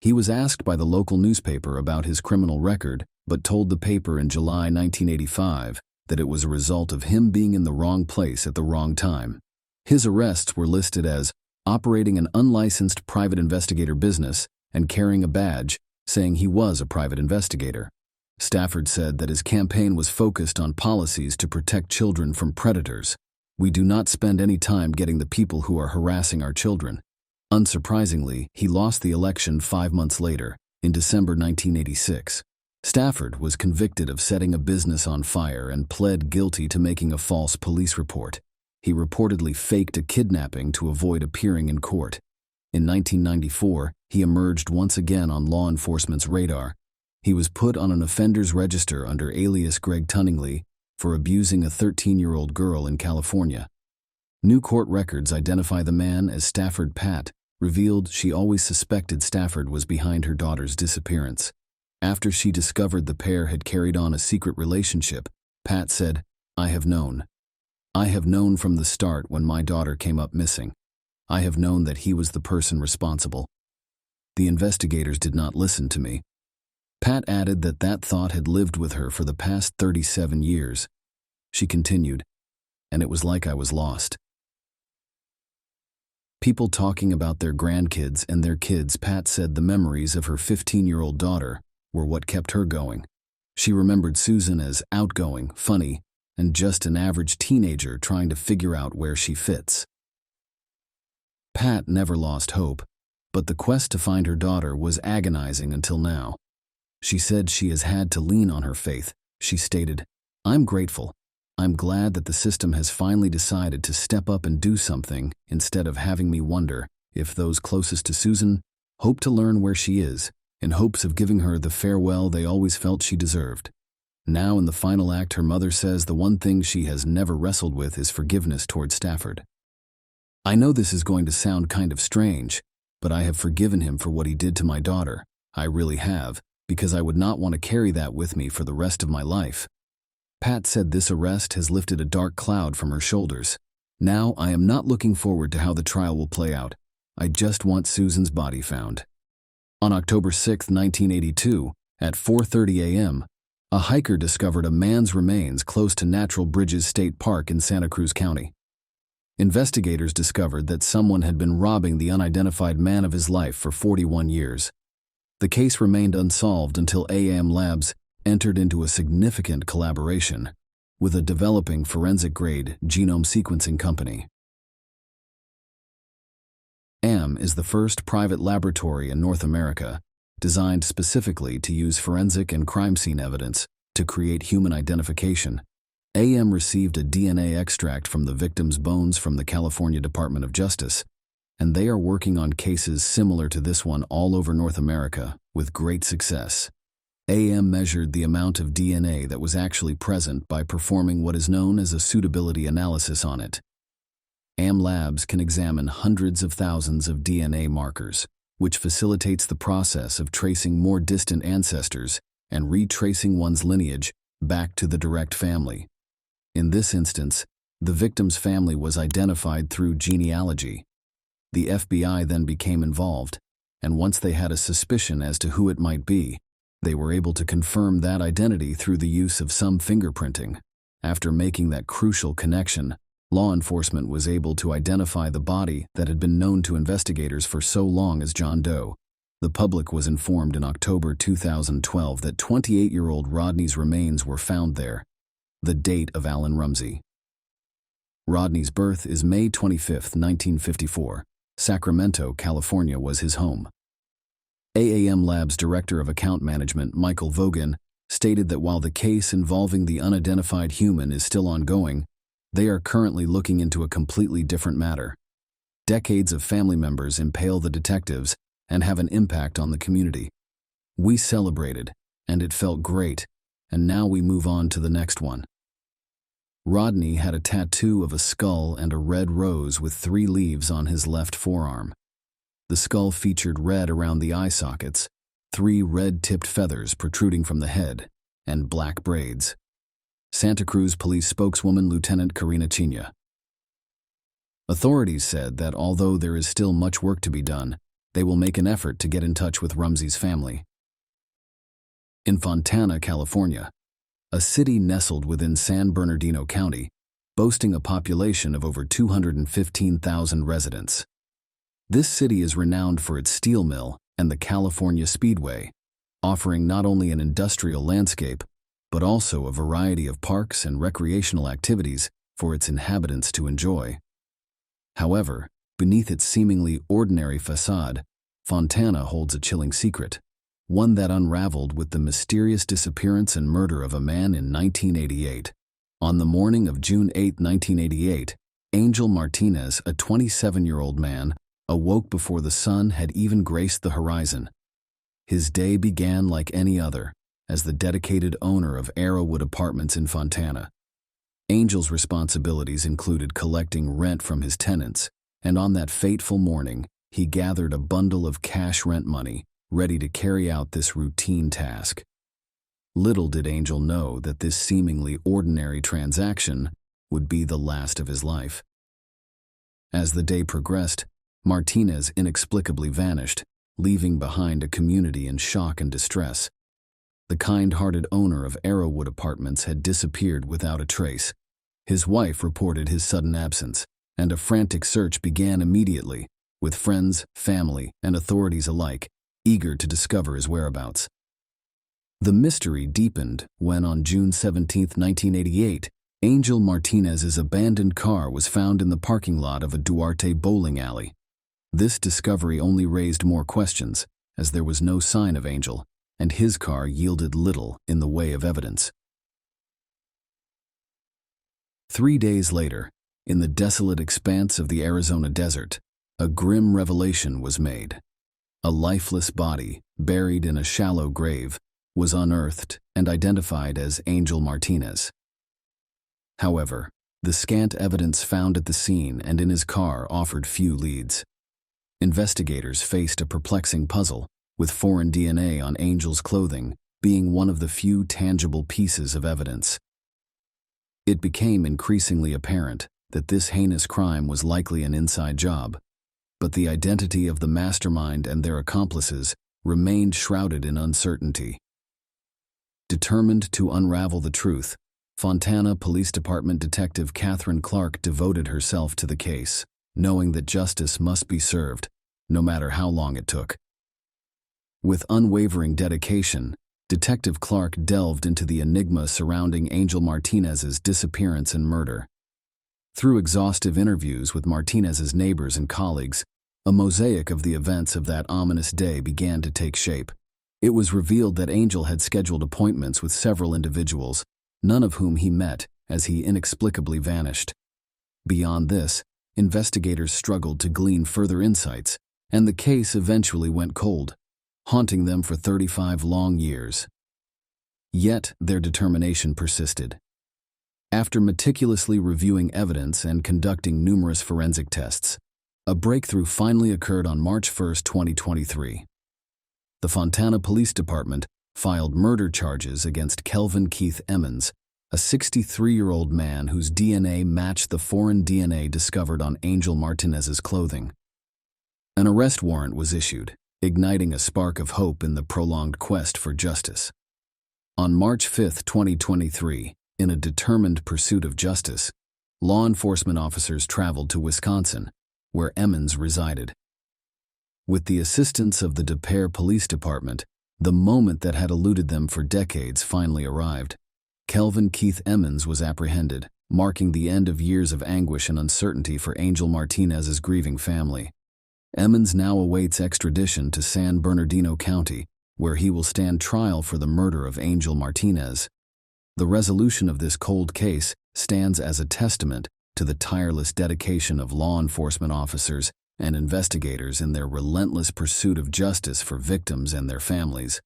He was asked by the local newspaper about his criminal record, but told the paper in July 1985 that it was a result of him being in the wrong place at the wrong time. His arrests were listed as operating an unlicensed private investigator business and carrying a badge saying he was a private investigator. Stafford said that his campaign was focused on policies to protect children from predators. "We do not spend any time getting the people who are harassing our children." Unsurprisingly, he lost the election 5 months later, in December 1986. Stafford was convicted of setting a business on fire and pled guilty to making a false police report. He reportedly faked a kidnapping to avoid appearing in court. In 1994, he emerged once again on law enforcement's radar. He was put on an offender's register under alias Greg Tunningley for abusing a 13-year-old girl in California. New court records identify the man as Stafford. Pat revealed she always suspected Stafford was behind her daughter's disappearance. After she discovered the pair had carried on a secret relationship, Pat said, "I have known. I have known from the start when my daughter came up missing. I have known that he was the person responsible. The investigators did not listen to me." Pat added that that thought had lived with her for the past 37 years. She continued, "And it was like I was lost." People talking about their grandkids and their kids. Pat said the memories of her 15-year-old daughter were what kept her going. She remembered Susan as outgoing, funny, and just an average teenager trying to figure out where she fits. Pat never lost hope, but the quest to find her daughter was agonizing until now. She said she has had to lean on her faith. She stated, "I'm grateful. I'm glad that the system has finally decided to step up and do something instead of having me wonder if those closest to Susan hope to learn where she is in hopes of giving her the farewell they always felt she deserved." Now in the final act, her mother says the one thing she has never wrestled with is forgiveness toward Stafford. "I know this is going to sound kind of strange, but I have forgiven him for what he did to my daughter. I really have, because I would not want to carry that with me for the rest of my life." Pat said this arrest has lifted a dark cloud from her shoulders. "Now I am not looking forward to how the trial will play out. I just want Susan's body found." On October 6, 1982, at 4:30 a.m., a hiker discovered a man's remains close to Natural Bridges State Park in Santa Cruz County. Investigators discovered that someone had been robbing the unidentified man of his life for 41 years. The case remained unsolved until AM Labs entered into a significant collaboration with a developing forensic-grade genome sequencing company. AM is the first private laboratory in North America designed specifically to use forensic and crime scene evidence to create human identification. AM received a DNA extract from the victim's bones from the California Department of Justice, and they are working on cases similar to this one all over North America with great success. AM measured the amount of DNA that was actually present by performing what is known as a suitability analysis on it. AM Labs can examine hundreds of thousands of DNA markers, which facilitates the process of tracing more distant ancestors and retracing one's lineage back to the direct family. In this instance, the victim's family was identified through genealogy. The FBI then became involved, and once they had a suspicion as to who it might be, they were able to confirm that identity through the use of some fingerprinting. After making that crucial connection, law enforcement was able to identify the body that had been known to investigators for so long as John Doe. The public was informed in October 2012 that 28-year-old Rodney's remains were found there. The date of Allen Rumsey. Rodney's birth is May 25, 1954. Sacramento, California was his home. AAM Labs Director of Account Management Michael Vaughan stated that while the case involving the unidentified human is still ongoing, they are currently looking into a completely different matter. Decades of family members impale the detectives and have an impact on the community. We celebrated, and it felt great, and now we move on to the next one. Rodney had a tattoo of a skull and a red rose with 3 leaves on his left forearm. The skull featured red around the eye sockets, 3 red-tipped feathers protruding from the head, and black braids. Santa Cruz Police spokeswoman Lieutenant Karina China. Authorities said that although there is still much work to be done, they will make an effort to get in touch with Rumsey's family. In Fontana, California, a city nestled within San Bernardino County, boasting a population of over 215,000 residents. This city is renowned for its steel mill and the California Speedway, offering not only an industrial landscape, but also a variety of parks and recreational activities for its inhabitants to enjoy. However, beneath its seemingly ordinary facade, Fontana holds a chilling secret, one that unraveled with the mysterious disappearance and murder of a man in 1988. On the morning of June 8, 1988, Angel Martinez, a 27-year-old man, awoke before the sun had even graced the horizon. His day began like any other, as the dedicated owner of Arrowwood Apartments in Fontana. Angel's responsibilities included collecting rent from his tenants, and on that fateful morning, he gathered a bundle of cash rent money, ready to carry out this routine task. Little did Angel know that this seemingly ordinary transaction would be the last of his life. As the day progressed, Martinez inexplicably vanished, leaving behind a community in shock and distress. The kind-hearted owner of Arrowwood Apartments had disappeared without a trace. His wife reported his sudden absence, and a frantic search began immediately, with friends, family, and authorities alike eager to discover his whereabouts. The mystery deepened when on June 17, 1988, Angel Martinez's abandoned car was found in the parking lot of a Duarte bowling alley. This discovery only raised more questions, as there was no sign of Angel, and his car yielded little in the way of evidence. 3 days later, in the desolate expanse of the Arizona desert, a grim revelation was made. A lifeless body, buried in a shallow grave, was unearthed and identified as Angel Martinez. However, the scant evidence found at the scene and in his car offered few leads. Investigators faced a perplexing puzzle, with foreign DNA on Angel's clothing being one of the few tangible pieces of evidence. It became increasingly apparent that this heinous crime was likely an inside job, but the identity of the mastermind and their accomplices remained shrouded in uncertainty. Determined to unravel the truth, Fontana Police Department Detective Catherine Clark devoted herself to the case, knowing that justice must be served, no matter how long it took. With unwavering dedication, Detective Clark delved into the enigma surrounding Angel Martinez's disappearance and murder. Through exhaustive interviews with Martinez's neighbors and colleagues, a mosaic of the events of that ominous day began to take shape. It was revealed that Angel had scheduled appointments with several individuals, none of whom he met, as he inexplicably vanished. Beyond this, investigators struggled to glean further insights, and the case eventually went cold, haunting them for 35 long years. Yet their determination persisted. After meticulously reviewing evidence and conducting numerous forensic tests, a breakthrough finally occurred on March 1, 2023. The Fontana Police Department filed murder charges against Kelvin Keith Emmons, a 63-year-old man whose DNA matched the foreign DNA discovered on Angel Martinez's clothing. An arrest warrant was issued, igniting a spark of hope in the prolonged quest for justice. On March 5, 2023, in a determined pursuit of justice, law enforcement officers traveled to Wisconsin, where Emmons resided. With the assistance of the DePere Police Department, the moment that had eluded them for decades finally arrived. Kelvin Keith Emmons was apprehended, marking the end of years of anguish and uncertainty for Angel Martinez's grieving family. Emmons now awaits extradition to San Bernardino County, where he will stand trial for the murder of Angel Martinez. The resolution of this cold case stands as a testament to the tireless dedication of law enforcement officers and investigators in their relentless pursuit of justice for victims and their families.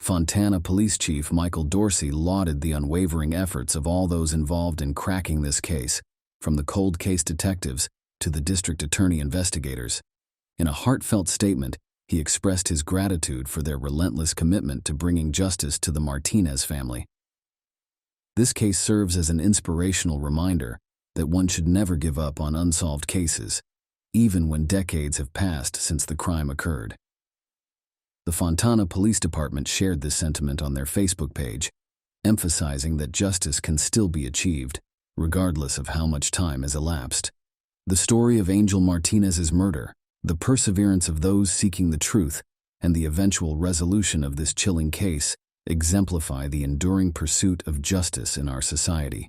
Fontana Police Chief Michael Dorsey lauded the unwavering efforts of all those involved in cracking this case, from the cold case detectives to the district attorney investigators. In a heartfelt statement, he expressed his gratitude for their relentless commitment to bringing justice to the Martinez family. This case serves as an inspirational reminder that one should never give up on unsolved cases, even when decades have passed since the crime occurred. The Fontana Police Department shared this sentiment on their Facebook page, emphasizing that justice can still be achieved, regardless of how much time has elapsed. The story of Angel Martinez's murder, the perseverance of those seeking the truth, and the eventual resolution of this chilling case exemplify the enduring pursuit of justice in our society.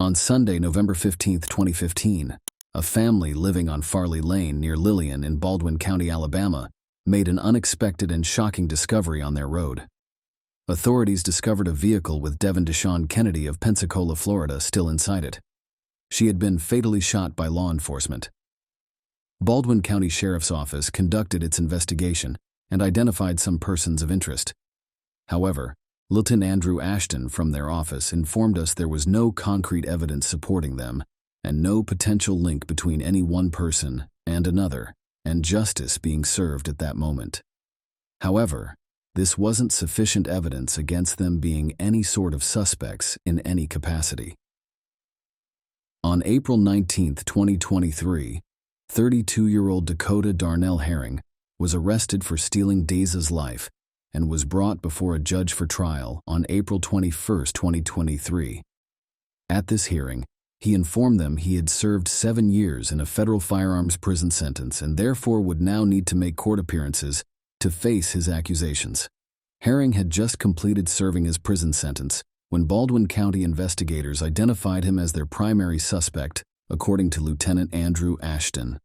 On Sunday, November 15, 2015, a family living on Farley Lane near Lillian in Baldwin County, Alabama, made an unexpected and shocking discovery on their road. Authorities discovered a vehicle with Devin Deshawn Kennedy of Pensacola, Florida, still inside it. She had been fatally shot by law enforcement. Baldwin County Sheriff's Office conducted its investigation and identified some persons of interest. However, Lieutenant Andrew Ashton from their office informed us there was no concrete evidence supporting them and no potential link between any one person and another, and justice being served at that moment. However, this wasn't sufficient evidence against them being any sort of suspects in any capacity. On April 19, 2023, 32-year-old Dakota Darnell Herring was arrested for stealing Daza's life and was brought before a judge for trial on April 21, 2023. At this hearing, he informed them he had served 7 years in a federal firearms prison sentence and therefore would now need to make court appearances to face his accusations. Herring had just completed serving his prison sentence when Baldwin County investigators identified him as their primary suspect, according to Lieutenant Andrew Ashton.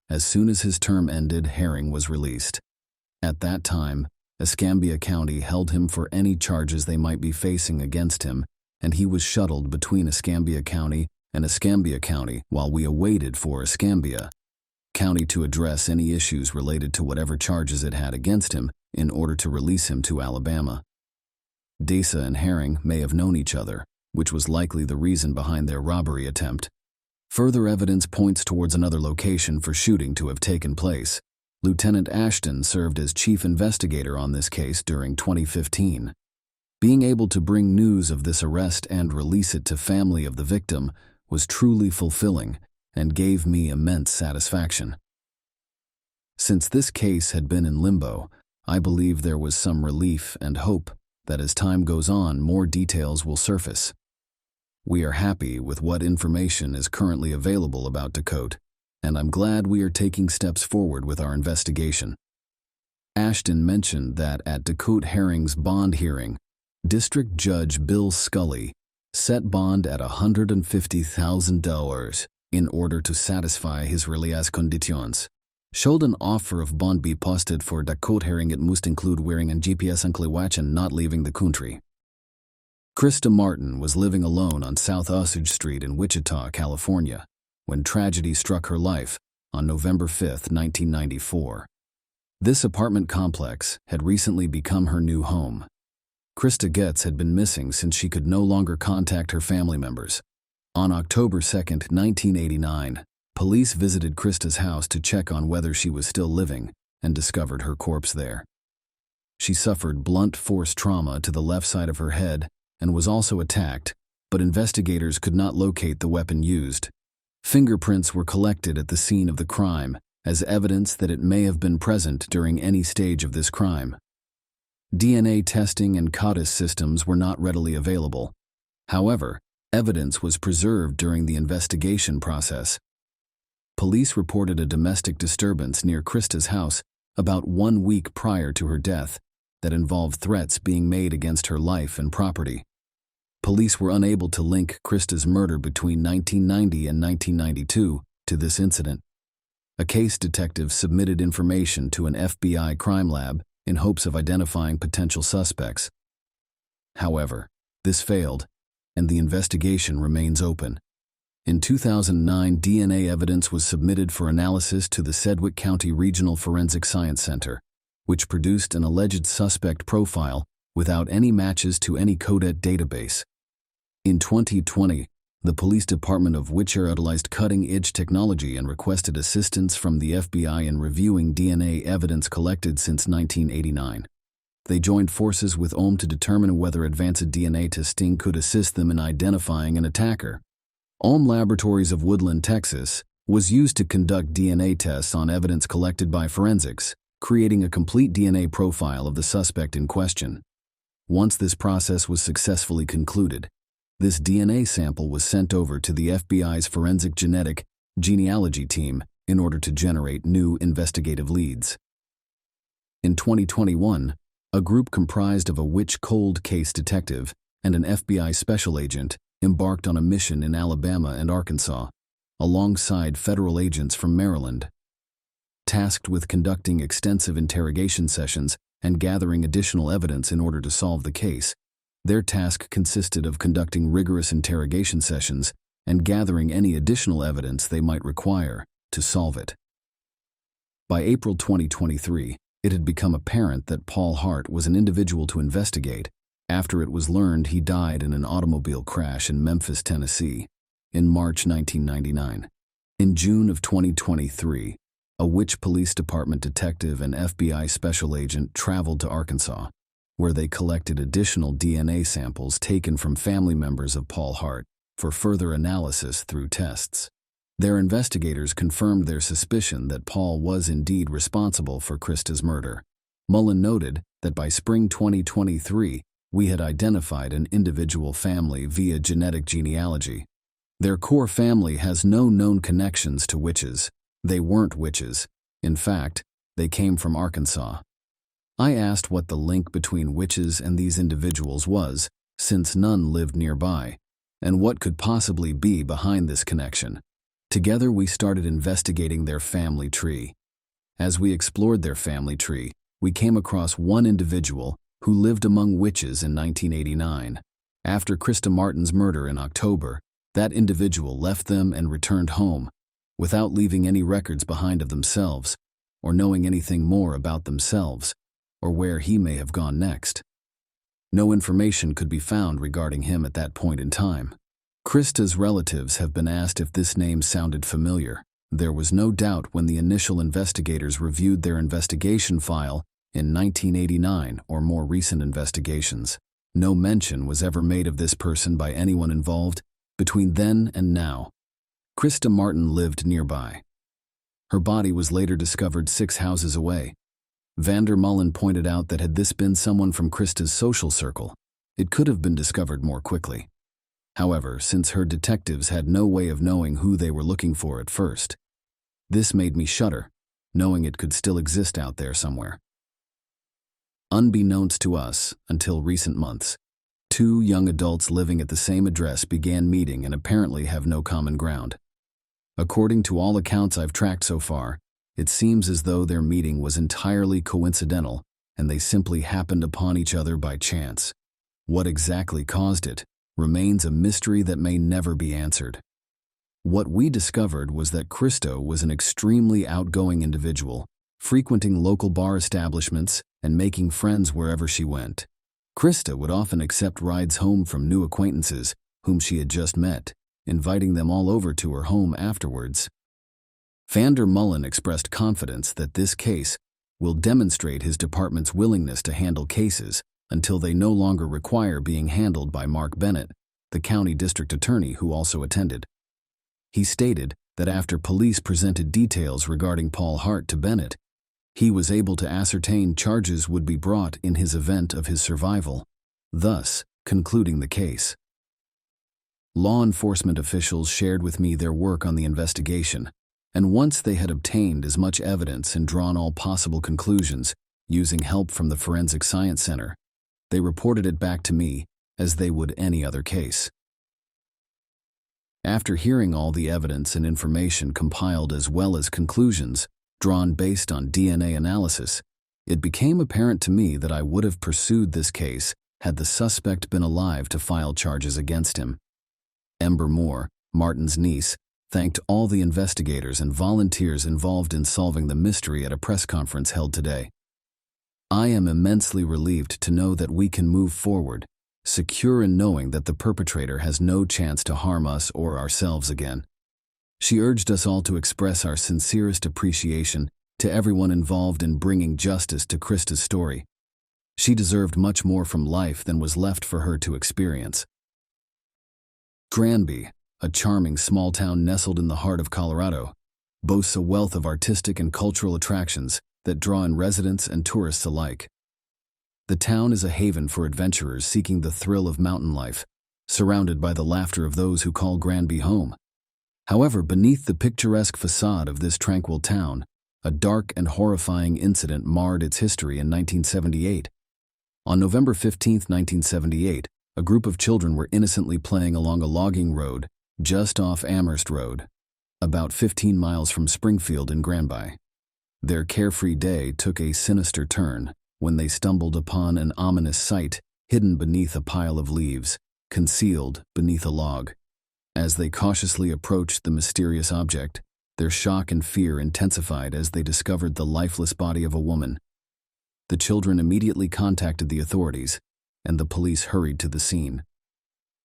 As soon as his term ended, Herring was released. At that time, Escambia County held him for any charges they might be facing against him, and he was shuttled between Escambia County and Escambia County while we awaited for Escambia County to address any issues related to whatever charges it had against him in order to release him to Alabama. Daza and Herring may have known each other, which was likely the reason behind their robbery attempt. Further evidence points towards another location for shooting to have taken place. Lieutenant Ashton served as chief investigator on this case during 2015. Being able to bring news of this arrest and release it to family of the victim was truly fulfilling and gave me immense satisfaction. Since this case had been in limbo, I believe there was some relief and hope that as time goes on, more details will surface. We are happy with what information is currently available about Dakota, and I'm glad we are taking steps forward with our investigation. Ashton mentioned that at Dakota Herring's bond hearing, District Judge Bill Scully set bond at $150,000 in order to satisfy his release conditions. Should an offer of bond be posted for Dakota Herring, it must include wearing an GPS unclear and not leaving the country. Krista Martin was living alone on South Osage Street in Wichita, California, when tragedy struck her life on November 5, 1994. This apartment complex had recently become her new home. Krista Getz had been missing since she could no longer contact her family members. On October 2, 1989, police visited Krista's house to check on whether she was still living and discovered her corpse there. She suffered blunt force trauma to the left side of her head and was also attacked, but investigators could not locate the weapon used. Fingerprints were collected at the scene of the crime as evidence that it may have been present during any stage of this crime. DNA testing and CODIS systems were not readily available. However, evidence was preserved during the investigation process. Police reported a domestic disturbance near Krista's house about 1 week prior to her death that involved threats being made against her life and property. Police were unable to link Krista's murder between 1990 and 1992 to this incident. A case detective submitted information to an FBI crime lab in hopes of identifying potential suspects. However, this failed, and the investigation remains open. In 2009, DNA evidence was submitted for analysis to the Sedgwick County Regional Forensic Science Center, which produced an alleged suspect profile without any matches to any CODET database. In 2020, the police department of Wichita utilized cutting-edge technology and requested assistance from the FBI in reviewing DNA evidence collected since 1989. They joined forces with OM to determine whether advanced DNA testing could assist them in identifying an attacker. OM Laboratories of Woodland, Texas, was used to conduct DNA tests on evidence collected by forensics, creating a complete DNA profile of the suspect in question. Once this process was successfully concluded, this DNA sample was sent over to the FBI's forensic genealogy team in order to generate new investigative leads. In 2021, a group comprised of a witch cold case detective and an FBI special agent embarked on a mission in Alabama and Arkansas, alongside federal agents from Maryland. Tasked with conducting extensive interrogation sessions and gathering additional evidence in order to solve the case, their task consisted of conducting rigorous interrogation sessions and gathering any additional evidence they might require to solve it. By April 2023, it had become apparent that Paul Hart was an individual to investigate after it was learned he died in an automobile crash in Memphis, Tennessee, in March 1999. In June of 2023, a Witch Police Department detective and FBI special agent traveled to Arkansas, where they collected additional DNA samples taken from family members of Paul Hart for further analysis through tests. Their investigators confirmed their suspicion that Paul was indeed responsible for Krista's murder. Mullen noted that by spring 2023, we had identified an individual family via genetic genealogy. Their core family has no known connections to witches. They weren't witches. In fact, they came from Arkansas. I asked what the link between witches and these individuals was, since none lived nearby, and what could possibly be behind this connection. Together we started investigating their family tree. As we explored their family tree, we came across one individual who lived among witches in 1989. After Krista Martin's murder in October, that individual left them and returned home, without leaving any records behind of themselves, or knowing anything more about themselves, or where he may have gone next. No information could be found regarding him at that point in time. Krista's relatives have been asked if this name sounded familiar. There was no doubt when the initial investigators reviewed their investigation file in 1989 or more recent investigations. No mention was ever made of this person by anyone involved between then and now. Krista Martin lived nearby. Her body was later discovered 6 houses away. Vander Mullen pointed out that had this been someone from Krista's social circle, it could have been discovered more quickly. However, since her detectives had no way of knowing who they were looking for at first, this made me shudder, knowing it could still exist out there somewhere. Unbeknownst to us, until recent months, 2 young adults living at the same address began meeting and apparently have no common ground. According to all accounts I've tracked so far, it seems as though their meeting was entirely coincidental and they simply happened upon each other by chance. What exactly caused it remains a mystery that may never be answered. What we discovered was that Krista was an extremely outgoing individual, frequenting local bar establishments and making friends wherever she went. Krista would often accept rides home from new acquaintances whom she had just met, inviting them all over to her home afterwards. Vander Mullen expressed confidence that this case will demonstrate his department's willingness to handle cases until they no longer require being handled by Mark Bennett, the county district attorney who also attended. He stated that after police presented details regarding Paul Hart to Bennett, he was able to ascertain charges would be brought in his event of his survival, thus concluding the case. Law enforcement officials shared with me their work on the investigation, and once they had obtained as much evidence and drawn all possible conclusions using help from the Forensic Science Center, they reported it back to me as they would any other case. After hearing all the evidence and information compiled as well as conclusions drawn based on DNA analysis, it became apparent to me that I would have pursued this case had the suspect been alive to file charges against him. Ember Moore, Martin's niece, thanked all the investigators and volunteers involved in solving the mystery at a press conference held today. I am immensely relieved to know that we can move forward, secure in knowing that the perpetrator has no chance to harm us or ourselves again. She urged us all to express our sincerest appreciation to everyone involved in bringing justice to Krista's story. She deserved much more from life than was left for her to experience. Granby, a charming small town nestled in the heart of Colorado, boasts a wealth of artistic and cultural attractions that draw in residents and tourists alike. The town is a haven for adventurers seeking the thrill of mountain life, surrounded by the laughter of those who call Granby home. However, beneath the picturesque facade of this tranquil town, a dark and horrifying incident marred its history in 1978. On November 15, 1978, a group of children were innocently playing along a logging road just off Amherst Road, about 15 miles from Springfield in Granby. Their carefree day took a sinister turn when they stumbled upon an ominous sight hidden beneath a pile of leaves, concealed beneath a log. As they cautiously approached the mysterious object, their shock and fear intensified as they discovered the lifeless body of a woman. The children immediately contacted the authorities, and the police hurried to the scene.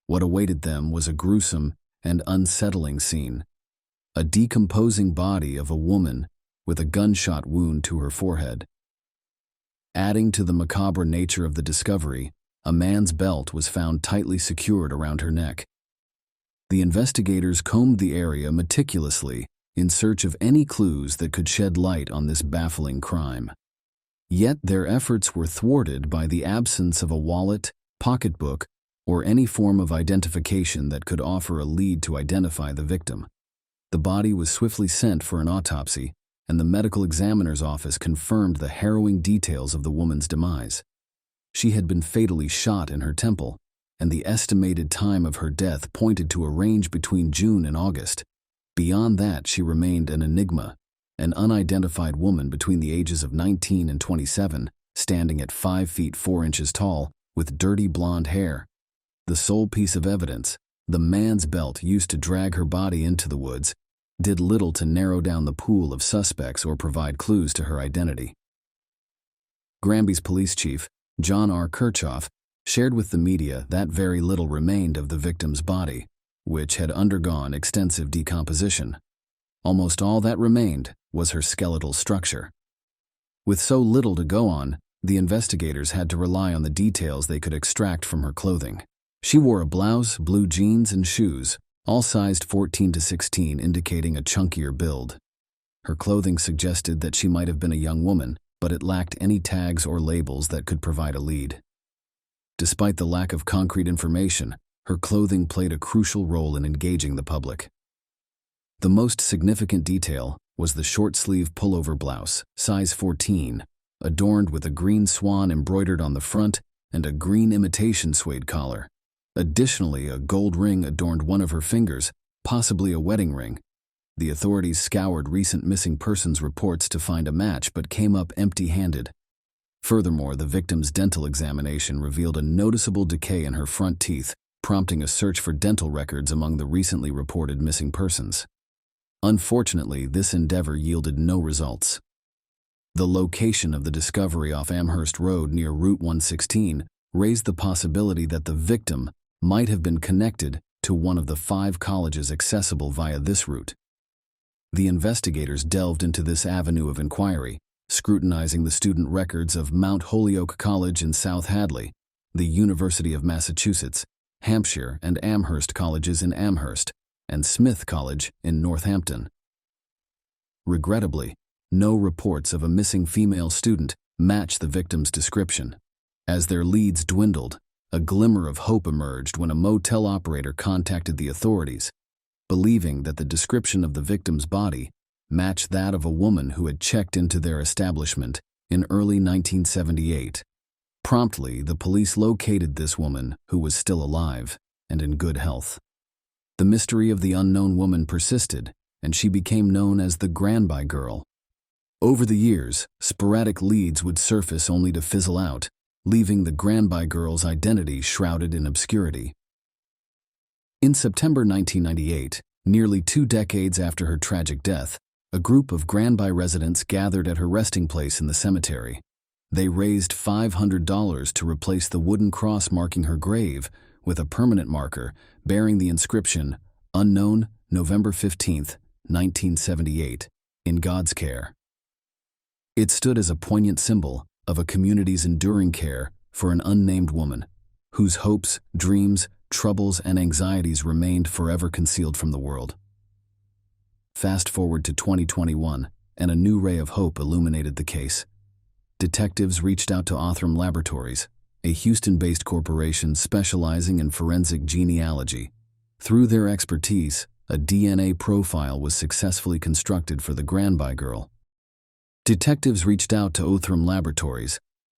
What awaited them was a gruesome and unsettling scene. A decomposing body of a woman with a gunshot wound to her forehead. Adding to the macabre nature of the discovery, a man's belt was found tightly secured around her neck. The investigators combed the area meticulously in search of any clues that could shed light on this baffling crime. Yet their efforts were thwarted by the absence of a wallet, pocketbook, or any form of identification that could offer a lead to identify the victim. The body was swiftly sent for an autopsy, and the medical examiner's office confirmed the harrowing details of the woman's demise. She had been fatally shot in her temple, and the estimated time of her death pointed to a range between June and August. Beyond that, she remained an enigma, an unidentified woman between the ages of 19 and 27, standing at 5 feet 4 inches tall, with dirty blonde hair. The sole piece of evidence, the man's belt used to drag her body into the woods, did little to narrow down the pool of suspects or provide clues to her identity. Granby's police chief, John R. Kirchhoff, shared with the media that very little remained of the victim's body, which had undergone extensive decomposition. Almost all that remained was her skeletal structure. With so little to go on, the investigators had to rely on the details they could extract from her clothing. She wore a blouse, blue jeans, and shoes, all sized 14 to 16, indicating a chunkier build. Her clothing suggested that she might have been a young woman, but it lacked any tags or labels that could provide a lead. Despite the lack of concrete information, her clothing played a crucial role in engaging the public. The most significant detail was the short-sleeve pullover blouse, size 14, adorned with a green swan embroidered on the front and a green imitation suede collar. Additionally, a gold ring adorned one of her fingers, possibly a wedding ring. The authorities scoured recent missing persons reports to find a match but came up empty-handed. Furthermore, the victim's dental examination revealed a noticeable decay in her front teeth, prompting a search for dental records among the recently reported missing persons. Unfortunately, this endeavor yielded no results. The location of the discovery off Amherst Road near Route 116 raised the possibility that the victim might have been connected to one of the 5 colleges accessible via this route. The investigators delved into this avenue of inquiry, scrutinizing the student records of Mount Holyoke College in South Hadley, the University of Massachusetts, Hampshire and Amherst colleges in Amherst, and Smith College in Northampton. Regrettably, no reports of a missing female student match the victim's description. As their leads dwindled, a glimmer of hope emerged when a motel operator contacted the authorities, believing that the description of the victim's body matched that of a woman who had checked into their establishment in early 1978. Promptly, the police located this woman, who was still alive and in good health. The mystery of the unknown woman persisted, and she became known as the Granby Girl. Over the years, sporadic leads would surface only to fizzle out, leaving the Granby Girl's identity shrouded in obscurity. In September 1998, nearly 2 decades after her tragic death, a group of Granby residents gathered at her resting place in the cemetery. They raised $500 to replace the wooden cross marking her grave with a permanent marker bearing the inscription, "Unknown, November 15, 1978, in God's care." It stood as a poignant symbol of a community's enduring care for an unnamed woman, whose hopes, dreams, troubles, and anxieties remained forever concealed from the world. Fast forward to 2021, and a new ray of hope illuminated the case. Detectives reached out to Othram Laboratories, a Houston-based corporation specializing in forensic genealogy. Through their expertise, a DNA profile was successfully constructed for the Granby Girl. Detectives reached out to Othram Laboratories,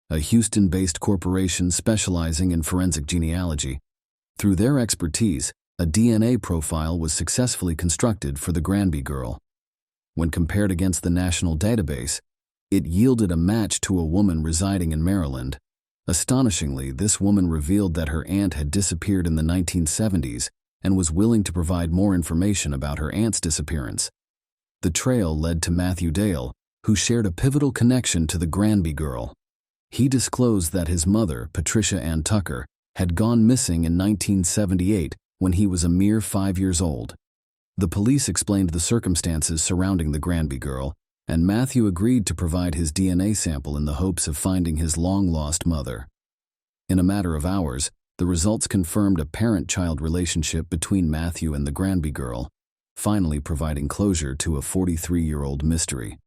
a Houston-based corporation specializing in forensic genealogy. Through their expertise, a DNA profile was successfully constructed for the Granby Girl. When compared against the national database, it yielded a match to a woman residing in Maryland. Astonishingly, this woman revealed that her aunt had disappeared in the 1970s and was willing to provide more information about her aunt's disappearance. The trail led to Matthew Dale, who shared a pivotal connection to the Granby Girl. He disclosed that his mother, Patricia Ann Tucker, had gone missing in 1978 when he was a mere 5 years old. The police explained the circumstances surrounding the Granby Girl, and Matthew agreed to provide his DNA sample in the hopes of finding his long-lost mother. In a matter of hours, the results confirmed a parent-child relationship between Matthew and the Granby Girl, finally providing closure to a 43-year-old mystery.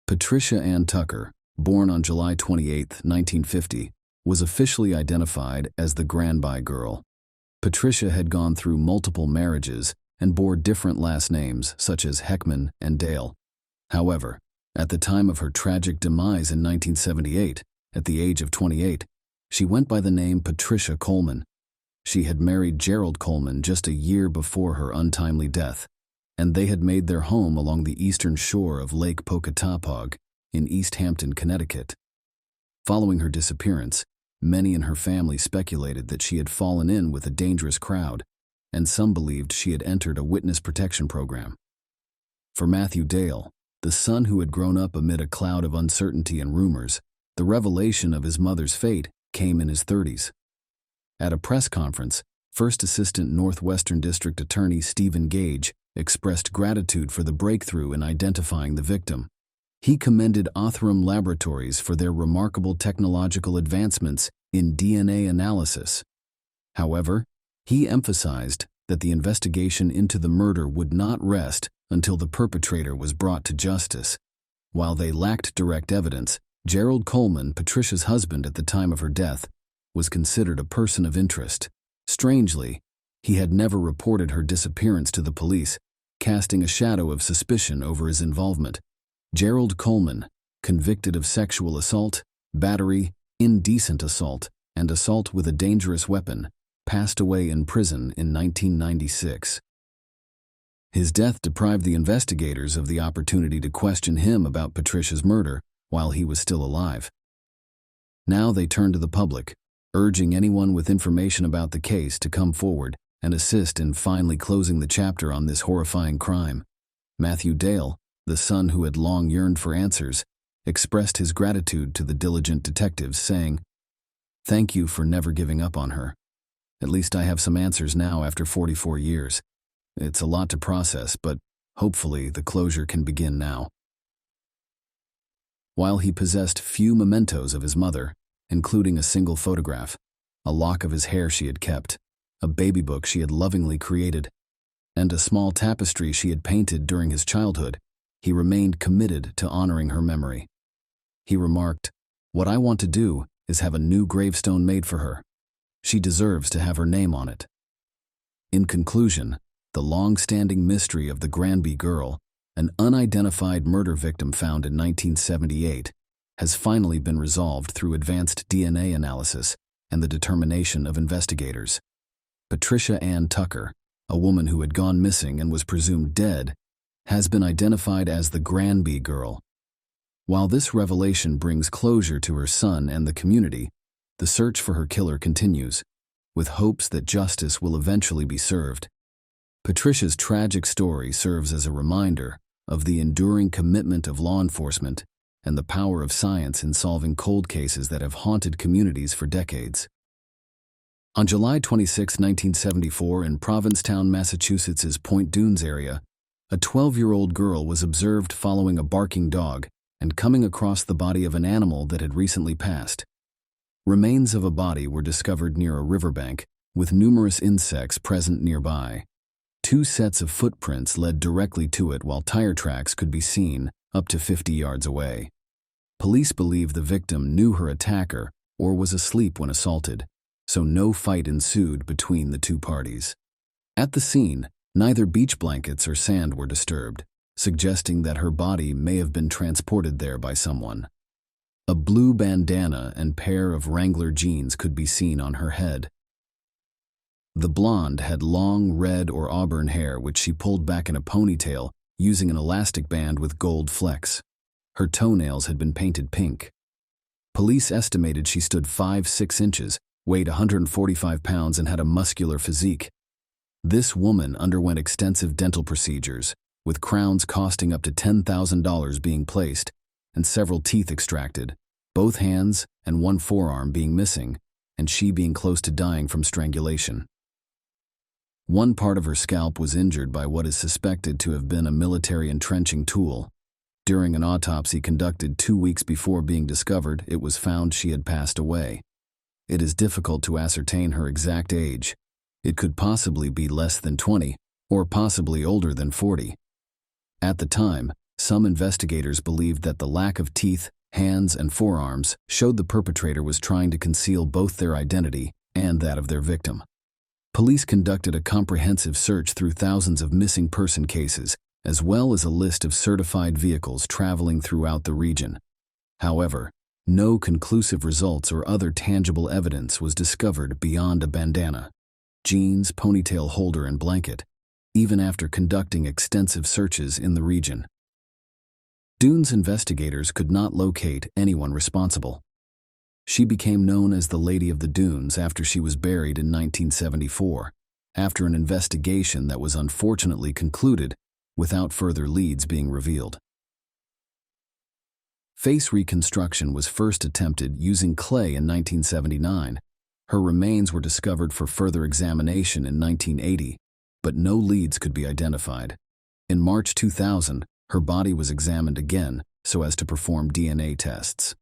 Patricia Ann Tucker, born on July 28, 1950, was officially identified as the Granby Girl. Patricia had gone through multiple marriages and bore different last names such as Heckman and Dale. However, at the time of her tragic demise in 1978, at the age of 28, she went by the name Patricia Coleman. She had married Gerald Coleman just a year before her untimely death, and they had made their home along the eastern shore of Lake Pocatapog in East Hampton, Connecticut. Following her disappearance, many in her family speculated that she had fallen in with a dangerous crowd, and some believed she had entered a witness protection program. For Matthew Dale, the son who had grown up amid a cloud of uncertainty and rumors, the revelation of his mother's fate came in his 30s. At a press conference, First Assistant Northwestern District Attorney Stephen Gage expressed gratitude for the breakthrough in identifying the victim. He commended Othram Laboratories for their remarkable technological advancements in DNA analysis. However, he emphasized that the investigation into the murder would not rest until the perpetrator was brought to justice. While they lacked direct evidence, Gerald Coleman, Patricia's husband at the time of her death, was considered a person of interest. Strangely, he had never reported her disappearance to the police, casting a shadow of suspicion over his involvement. Gerald Coleman, convicted of sexual assault, battery, indecent assault, and assault with a dangerous weapon, passed away in prison in 1996. His death deprived the investigators of the opportunity to question him about Patricia's murder while he was still alive. Now they turned to the public, urging anyone with information about the case to come forward and assist in finally closing the chapter on this horrifying crime. Matthew Dale, the son who had long yearned for answers, expressed his gratitude to the diligent detectives, saying, "Thank you for never giving up on her. At least I have some answers now after 44 years. It's a lot to process, but hopefully the closure can begin now." While he possessed few mementos of his mother, including a single photograph, a lock of his hair she had kept, a baby book she had lovingly created, and a small tapestry she had painted during his childhood, he remained committed to honoring her memory. He remarked, "What I want to do is have a new gravestone made for her. She deserves to have her name on it." In conclusion, the long-standing mystery of the Granby girl, an unidentified murder victim found in 1978, has finally been resolved through advanced DNA analysis and the determination of investigators. Patricia Ann Tucker, a woman who had gone missing and was presumed dead, has been identified as the Granby girl. While this revelation brings closure to her son and the community, the search for her killer continues, with hopes that justice will eventually be served. Patricia's tragic story serves as a reminder of the enduring commitment of law enforcement and the power of science in solving cold cases that have haunted communities for decades. On July 26, 1974, in Provincetown, Massachusetts's Point Dunes area, a 12-year-old girl was observed following a barking dog and coming across the body of an animal that had recently passed. Remains of a body were discovered near a riverbank, with numerous insects present nearby. 2 sets of footprints led directly to it, while tire tracks could be seen up to 50 yards away. Police believe the victim knew her attacker or was asleep when assaulted, so no fight ensued between the two parties. At the scene, neither beach blankets or sand were disturbed, suggesting that her body may have been transported there by someone. A blue bandana and pair of Wrangler jeans could be seen on her head. The blonde had long red or auburn hair which she pulled back in a ponytail using an elastic band with gold flecks. Her toenails had been painted pink. Police estimated she stood 5'6" inches, weighed 145 pounds, and had a muscular physique. This woman underwent extensive dental procedures, with crowns costing up to $10,000 being placed and several teeth extracted, both hands and one forearm being missing, and she being close to dying from strangulation. One part of her scalp was injured by what is suspected to have been a military entrenching tool. During an autopsy conducted 2 weeks before being discovered, it was found she had passed away. It is difficult to ascertain her exact age. It could possibly be less than 20, or possibly older than 40. At the time, some investigators believed that the lack of teeth, hands, and forearms showed the perpetrator was trying to conceal both their identity and that of their victim. Police conducted a comprehensive search through thousands of missing person cases, as well as a list of certified vehicles traveling throughout the region. However, no conclusive results or other tangible evidence was discovered beyond a bandana, jeans, ponytail holder, and blanket, even after conducting extensive searches in the region. Dunes investigators could not locate anyone responsible. She became known as the Lady of the Dunes after she was buried in 1974, after an investigation that was unfortunately concluded without further leads being revealed. Face reconstruction was first attempted using clay in 1979. Her remains were discovered for further examination in 1980, but no leads could be identified. In March 2000, her body was examined again so as to perform DNA tests.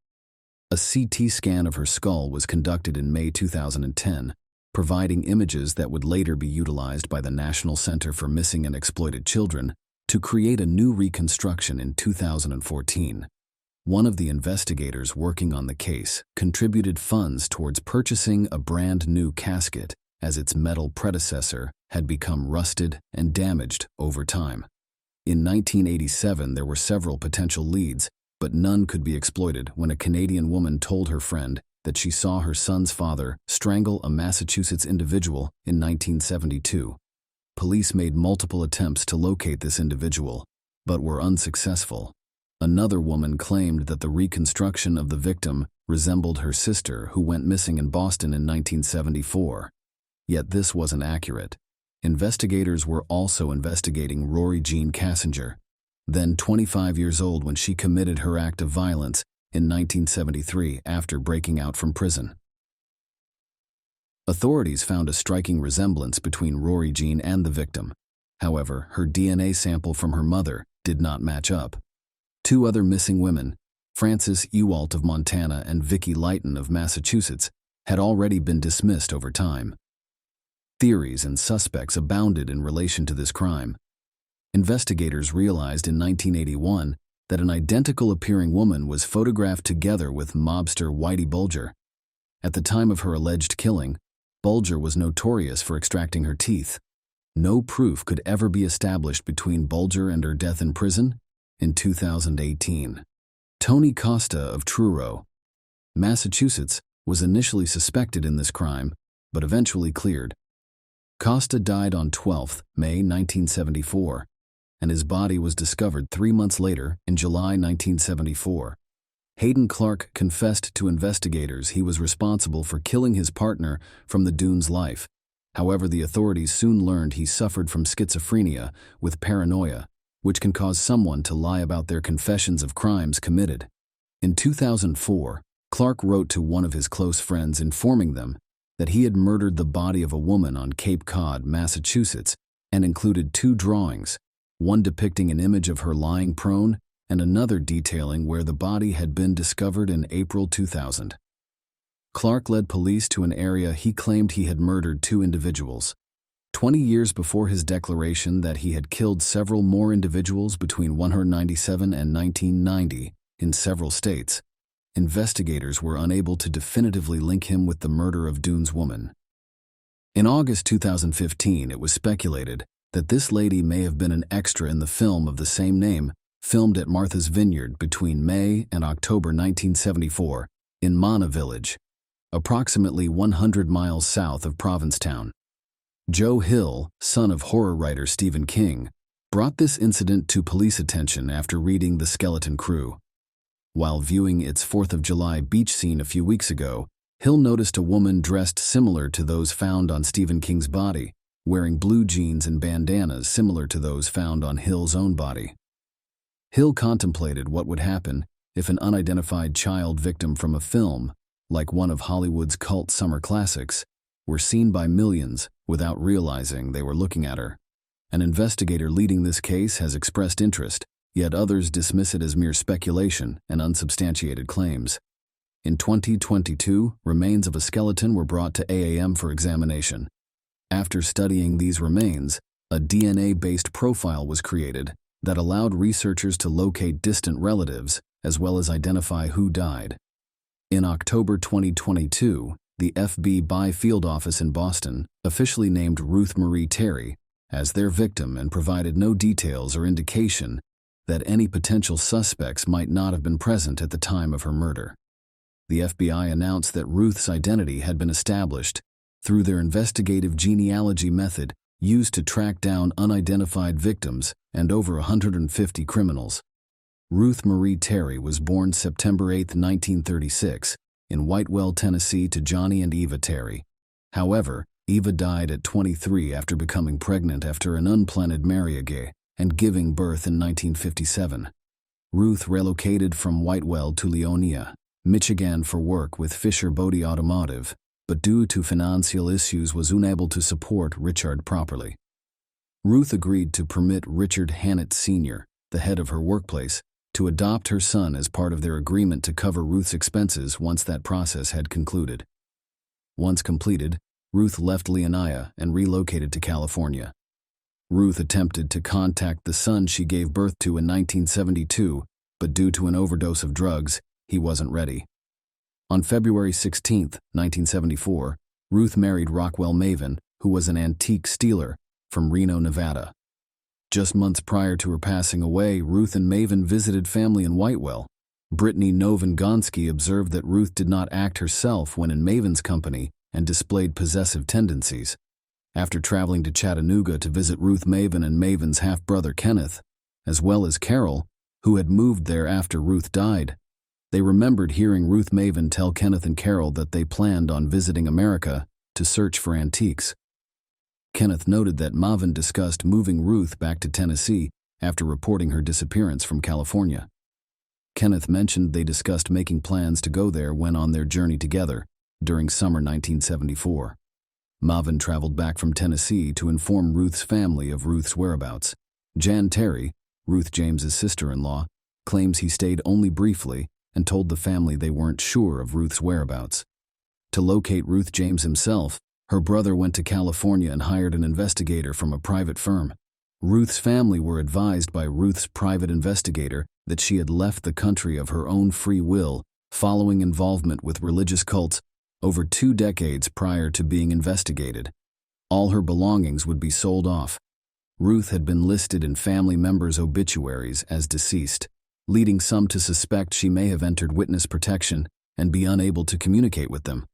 A CT scan of her skull was conducted in May 2010, providing images that would later be utilized by the National Center for Missing and Exploited Children to create a new reconstruction in 2014. One of the investigators working on the case contributed funds towards purchasing a brand new casket, as its metal predecessor had become rusted and damaged over time. In 1987, there were several potential leads, but none could be exploited when a Canadian woman told her friend that she saw her son's father strangle a Massachusetts individual in 1972. Police made multiple attempts to locate this individual, but were unsuccessful. Another woman claimed that the reconstruction of the victim resembled her sister who went missing in Boston in 1974. Yet this wasn't accurate. Investigators were also investigating Rory Jean Cassinger, then 25 years old when she committed her act of violence in 1973 after breaking out from prison. Authorities found a striking resemblance between Rory Jean and the victim. However, her DNA sample from her mother did not match up. 2 other missing women, Francis Ewalt of Montana and Vicky Lighton of Massachusetts had already been dismissed over time. Theories and suspects abounded in relation to this crime. Investigators realized in 1981 that an identical-appearing woman was photographed together with mobster Whitey Bulger. At the time of her alleged killing, Bulger was notorious for extracting her teeth. No proof could ever be established between Bulger and her death in prison. In 2018, Tony Costa of Truro, Massachusetts, was initially suspected in this crime, but eventually cleared. Costa died on 12 May 1974, and his body was discovered 3 months later in July 1974. Hayden Clark confessed to investigators he was responsible for killing his partner from the Dunes' life. However, the authorities soon learned he suffered from schizophrenia with paranoia, which can cause someone to lie about their confessions of crimes committed. In 2004, Clark wrote to one of his close friends informing them that he had murdered the body of a woman on Cape Cod, Massachusetts, and included 2 drawings, one depicting an image of her lying prone and another detailing where the body had been discovered in April 2000. Clark led police to an area he claimed he had murdered 2 individuals. 20 years before his declaration that he had killed several more individuals between 1997 and 1990 in several states, investigators were unable to definitively link him with the murder of Dunes' woman. In August 2015, it was speculated that this lady may have been an extra in the film of the same name, filmed at Martha's Vineyard between May and October 1974 in Mana Village, approximately 100 miles south of Provincetown. Joe Hill, son of horror writer Stephen King, brought this incident to police attention after reading The Skeleton Crew. While viewing its 4th of July beach scene a few weeks ago, Hill noticed a woman dressed similar to those found on Stephen King's body, wearing blue jeans and bandanas similar to those found on Hill's own body. Hill contemplated what would happen if an unidentified child victim from a film, like one of Hollywood's cult summer classics, were seen by millions without realizing they were looking at her. An investigator leading this case has expressed interest, yet others dismiss it as mere speculation and unsubstantiated claims. In 2022, remains of a skeleton were brought to AAM for examination. After studying these remains, a DNA-based profile was created that allowed researchers to locate distant relatives as well as identify who died. In October 2022, the FBI field office in Boston officially named Ruth Marie Terry as their victim and provided no details or indication that any potential suspects might not have been present at the time of her murder. The FBI announced that Ruth's identity had been established through their investigative genealogy method used to track down unidentified victims and over 150 criminals. Ruth Marie Terry was born September 8, 1936, in Whitewell, Tennessee to Johnny and Eva Terry. However, Eva died at 23 after becoming pregnant after an unplanned marriage and giving birth in 1957. Ruth relocated from Whitewell to Leonia, Michigan for work with Fisher Bodie Automotive, but due to financial issues was unable to support Richard properly. Ruth agreed to permit Richard Hannett Sr., the head of her workplace, to adopt her son as part of their agreement to cover Ruth's expenses once that process had concluded. Once completed, Ruth left Leonia and relocated to California. Ruth attempted to contact the son she gave birth to in 1972, but due to an overdose of drugs, he wasn't ready. On February 16, 1974, Ruth married Rockwell Maven, who was an antique stealer from Reno, Nevada. Just months prior to her passing away, Ruth and Maven visited family in Whitewell. Brittany Novan-Gonski observed that Ruth did not act herself when in Maven's company and displayed possessive tendencies. After traveling to Chattanooga to visit Ruth Maven and Maven's half-brother Kenneth, as well as Carol, who had moved there after Ruth died, they remembered hearing Ruth Maven tell Kenneth and Carol that they planned on visiting America to search for antiques. Kenneth noted that Maven discussed moving Ruth back to Tennessee after reporting her disappearance from California. Kenneth mentioned they discussed making plans to go there when on their journey together during summer 1974. Maven traveled back from Tennessee to inform Ruth's family of Ruth's whereabouts. Jan Terry, Ruth James's sister-in-law, claims he stayed only briefly and told the family they weren't sure of Ruth's whereabouts. To locate Ruth James himself, her brother went to California and hired an investigator from a private firm. Ruth's family were advised by Ruth's private investigator that she had left the country of her own free will following involvement with religious cults over 2 decades prior to being investigated. All her belongings would be sold off. Ruth had been listed in family members' obituaries as deceased, leading some to suspect she may have entered witness protection and be unable to communicate with them.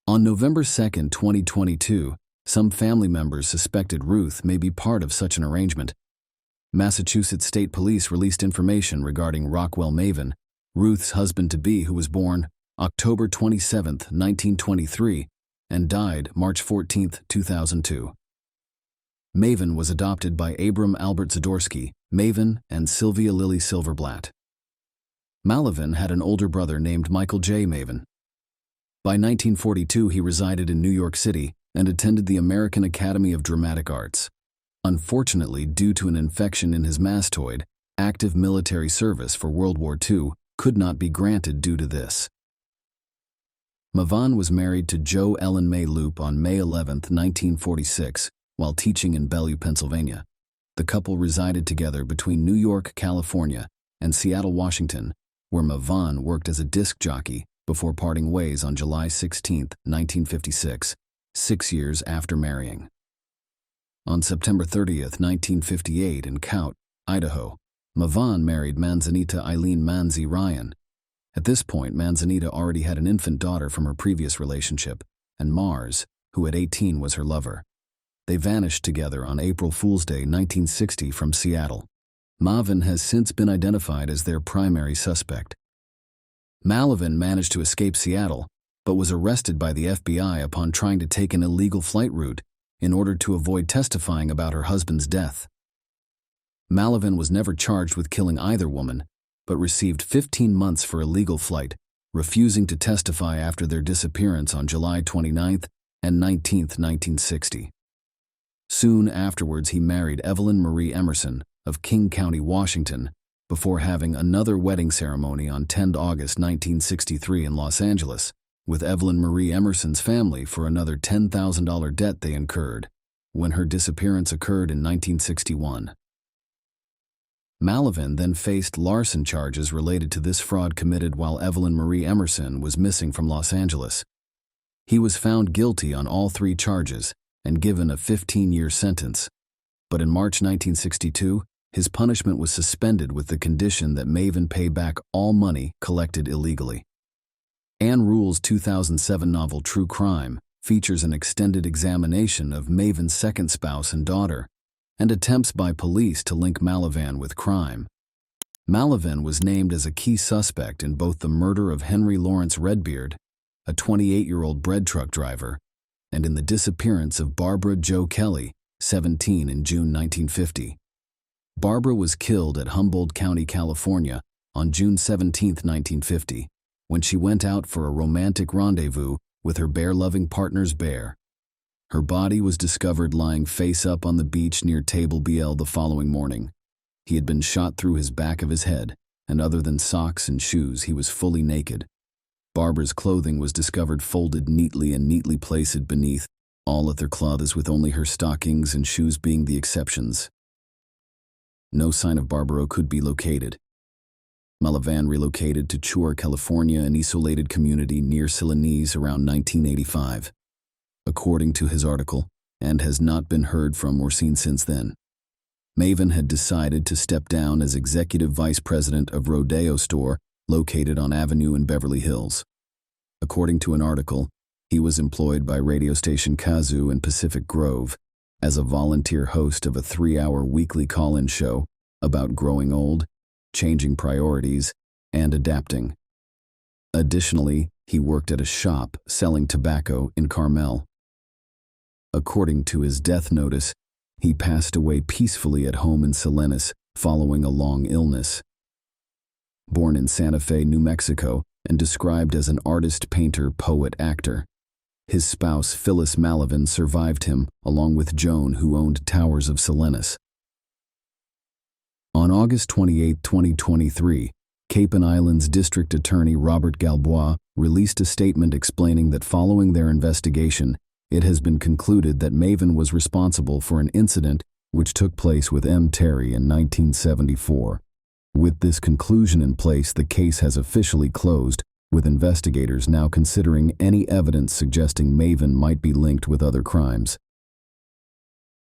On November 2, 2022, some family members suspected Ruth may be part of such an arrangement. Massachusetts State Police released information regarding Rockwell Maven, Ruth's husband-to-be, who was born October 27, 1923, and died March 14, 2002. Maven was adopted by Abram Albert Zadorsky, Maven, and Sylvia Lily Silverblatt. Malavin had an older brother named Michael J. Maven. By 1942, he resided in New York City and attended the American Academy of Dramatic Arts. Unfortunately, due to an infection in his mastoid, active military service for World War II could not be granted due to this. Mavan was married to Jo Ellen May Loop on May 11, 1946, while teaching in Bellevue, Pennsylvania. The couple resided together between New York, California, and Seattle, Washington, where Mavan worked as a disc jockey before parting ways on July 16, 1956, 6 years after marrying. On September 30, 1958, in Cout, Idaho, Mavan married Manzanita Eileen Manzi Ryan. At this point, Manzanita already had an infant daughter from her previous relationship, and Mars, who at 18 was her lover. They vanished together on April Fool's Day 1960 from Seattle. Mavan has since been identified as their primary suspect. Malavin managed to escape Seattle, but was arrested by the FBI upon trying to take an illegal flight route in order to avoid testifying about her husband's death. Malavin was never charged with killing either woman, but received 15 months for illegal flight, refusing to testify after their disappearance on July 29 and 19, 1960. Soon afterwards, he married Evelyn Marie Emerson of King County, Washington, before having another wedding ceremony on 10 August 1963 in Los Angeles, with Evelyn Marie Emerson's family for another $10,000 debt they incurred when her disappearance occurred in 1961. Malavin then faced larceny charges related to this fraud committed while Evelyn Marie Emerson was missing from Los Angeles. He was found guilty on all 3 charges and given a 15-year sentence, but in March 1962, his punishment was suspended with the condition that Maven pay back all money collected illegally. Ann Rule's 2007 novel True Crime features an extended examination of Maven's second spouse and daughter, and attempts by police to link Malavin with crime. Malavin was named as a key suspect in both the murder of Henry Lawrence Redbeard, a 28-year-old bread truck driver, and in the disappearance of Barbara Jo Kelly, 17, in June 1950. Barbara was killed at Humboldt County, California, on June 17, 1950, when she went out for a romantic rendezvous with her bear-loving partner's bear. Her body was discovered lying face-up on the beach near Table BL the following morning. He had been shot through his back of his head, and other than socks and shoes, he was fully naked. Barbara's clothing was discovered folded neatly and neatly placed beneath, all other clothes with only her stockings and shoes being the exceptions. No sign of Barbara could be located. Malavin relocated to Chur, California, an isolated community near Celanese around 1985. According to his article, and has not been heard from or seen since then. Maven had decided to step down as executive vice president of Rodeo Store, located on Avenue in Beverly Hills. According to an article, he was employed by radio station Kazoo in Pacific Grove as a volunteer host of a 3-hour weekly call-in show about growing old, changing priorities, and adapting. Additionally, he worked at a shop selling tobacco in Carmel. According to his death notice, he passed away peacefully at home in Salinas following a long illness. Born in Santa Fe, New Mexico, and described as an artist, painter, poet, actor, his spouse Phyllis Malavin survived him, along with Joan, who owned Towers of Salinas. On August 28, 2023, Cape and Islands District Attorney Robert Galbois released a statement explaining that following their investigation, it has been concluded that Maven was responsible for an incident which took place with M. Terry in 1974. With this conclusion in place, the case has officially closed, with investigators now considering any evidence suggesting Maven might be linked with other crimes.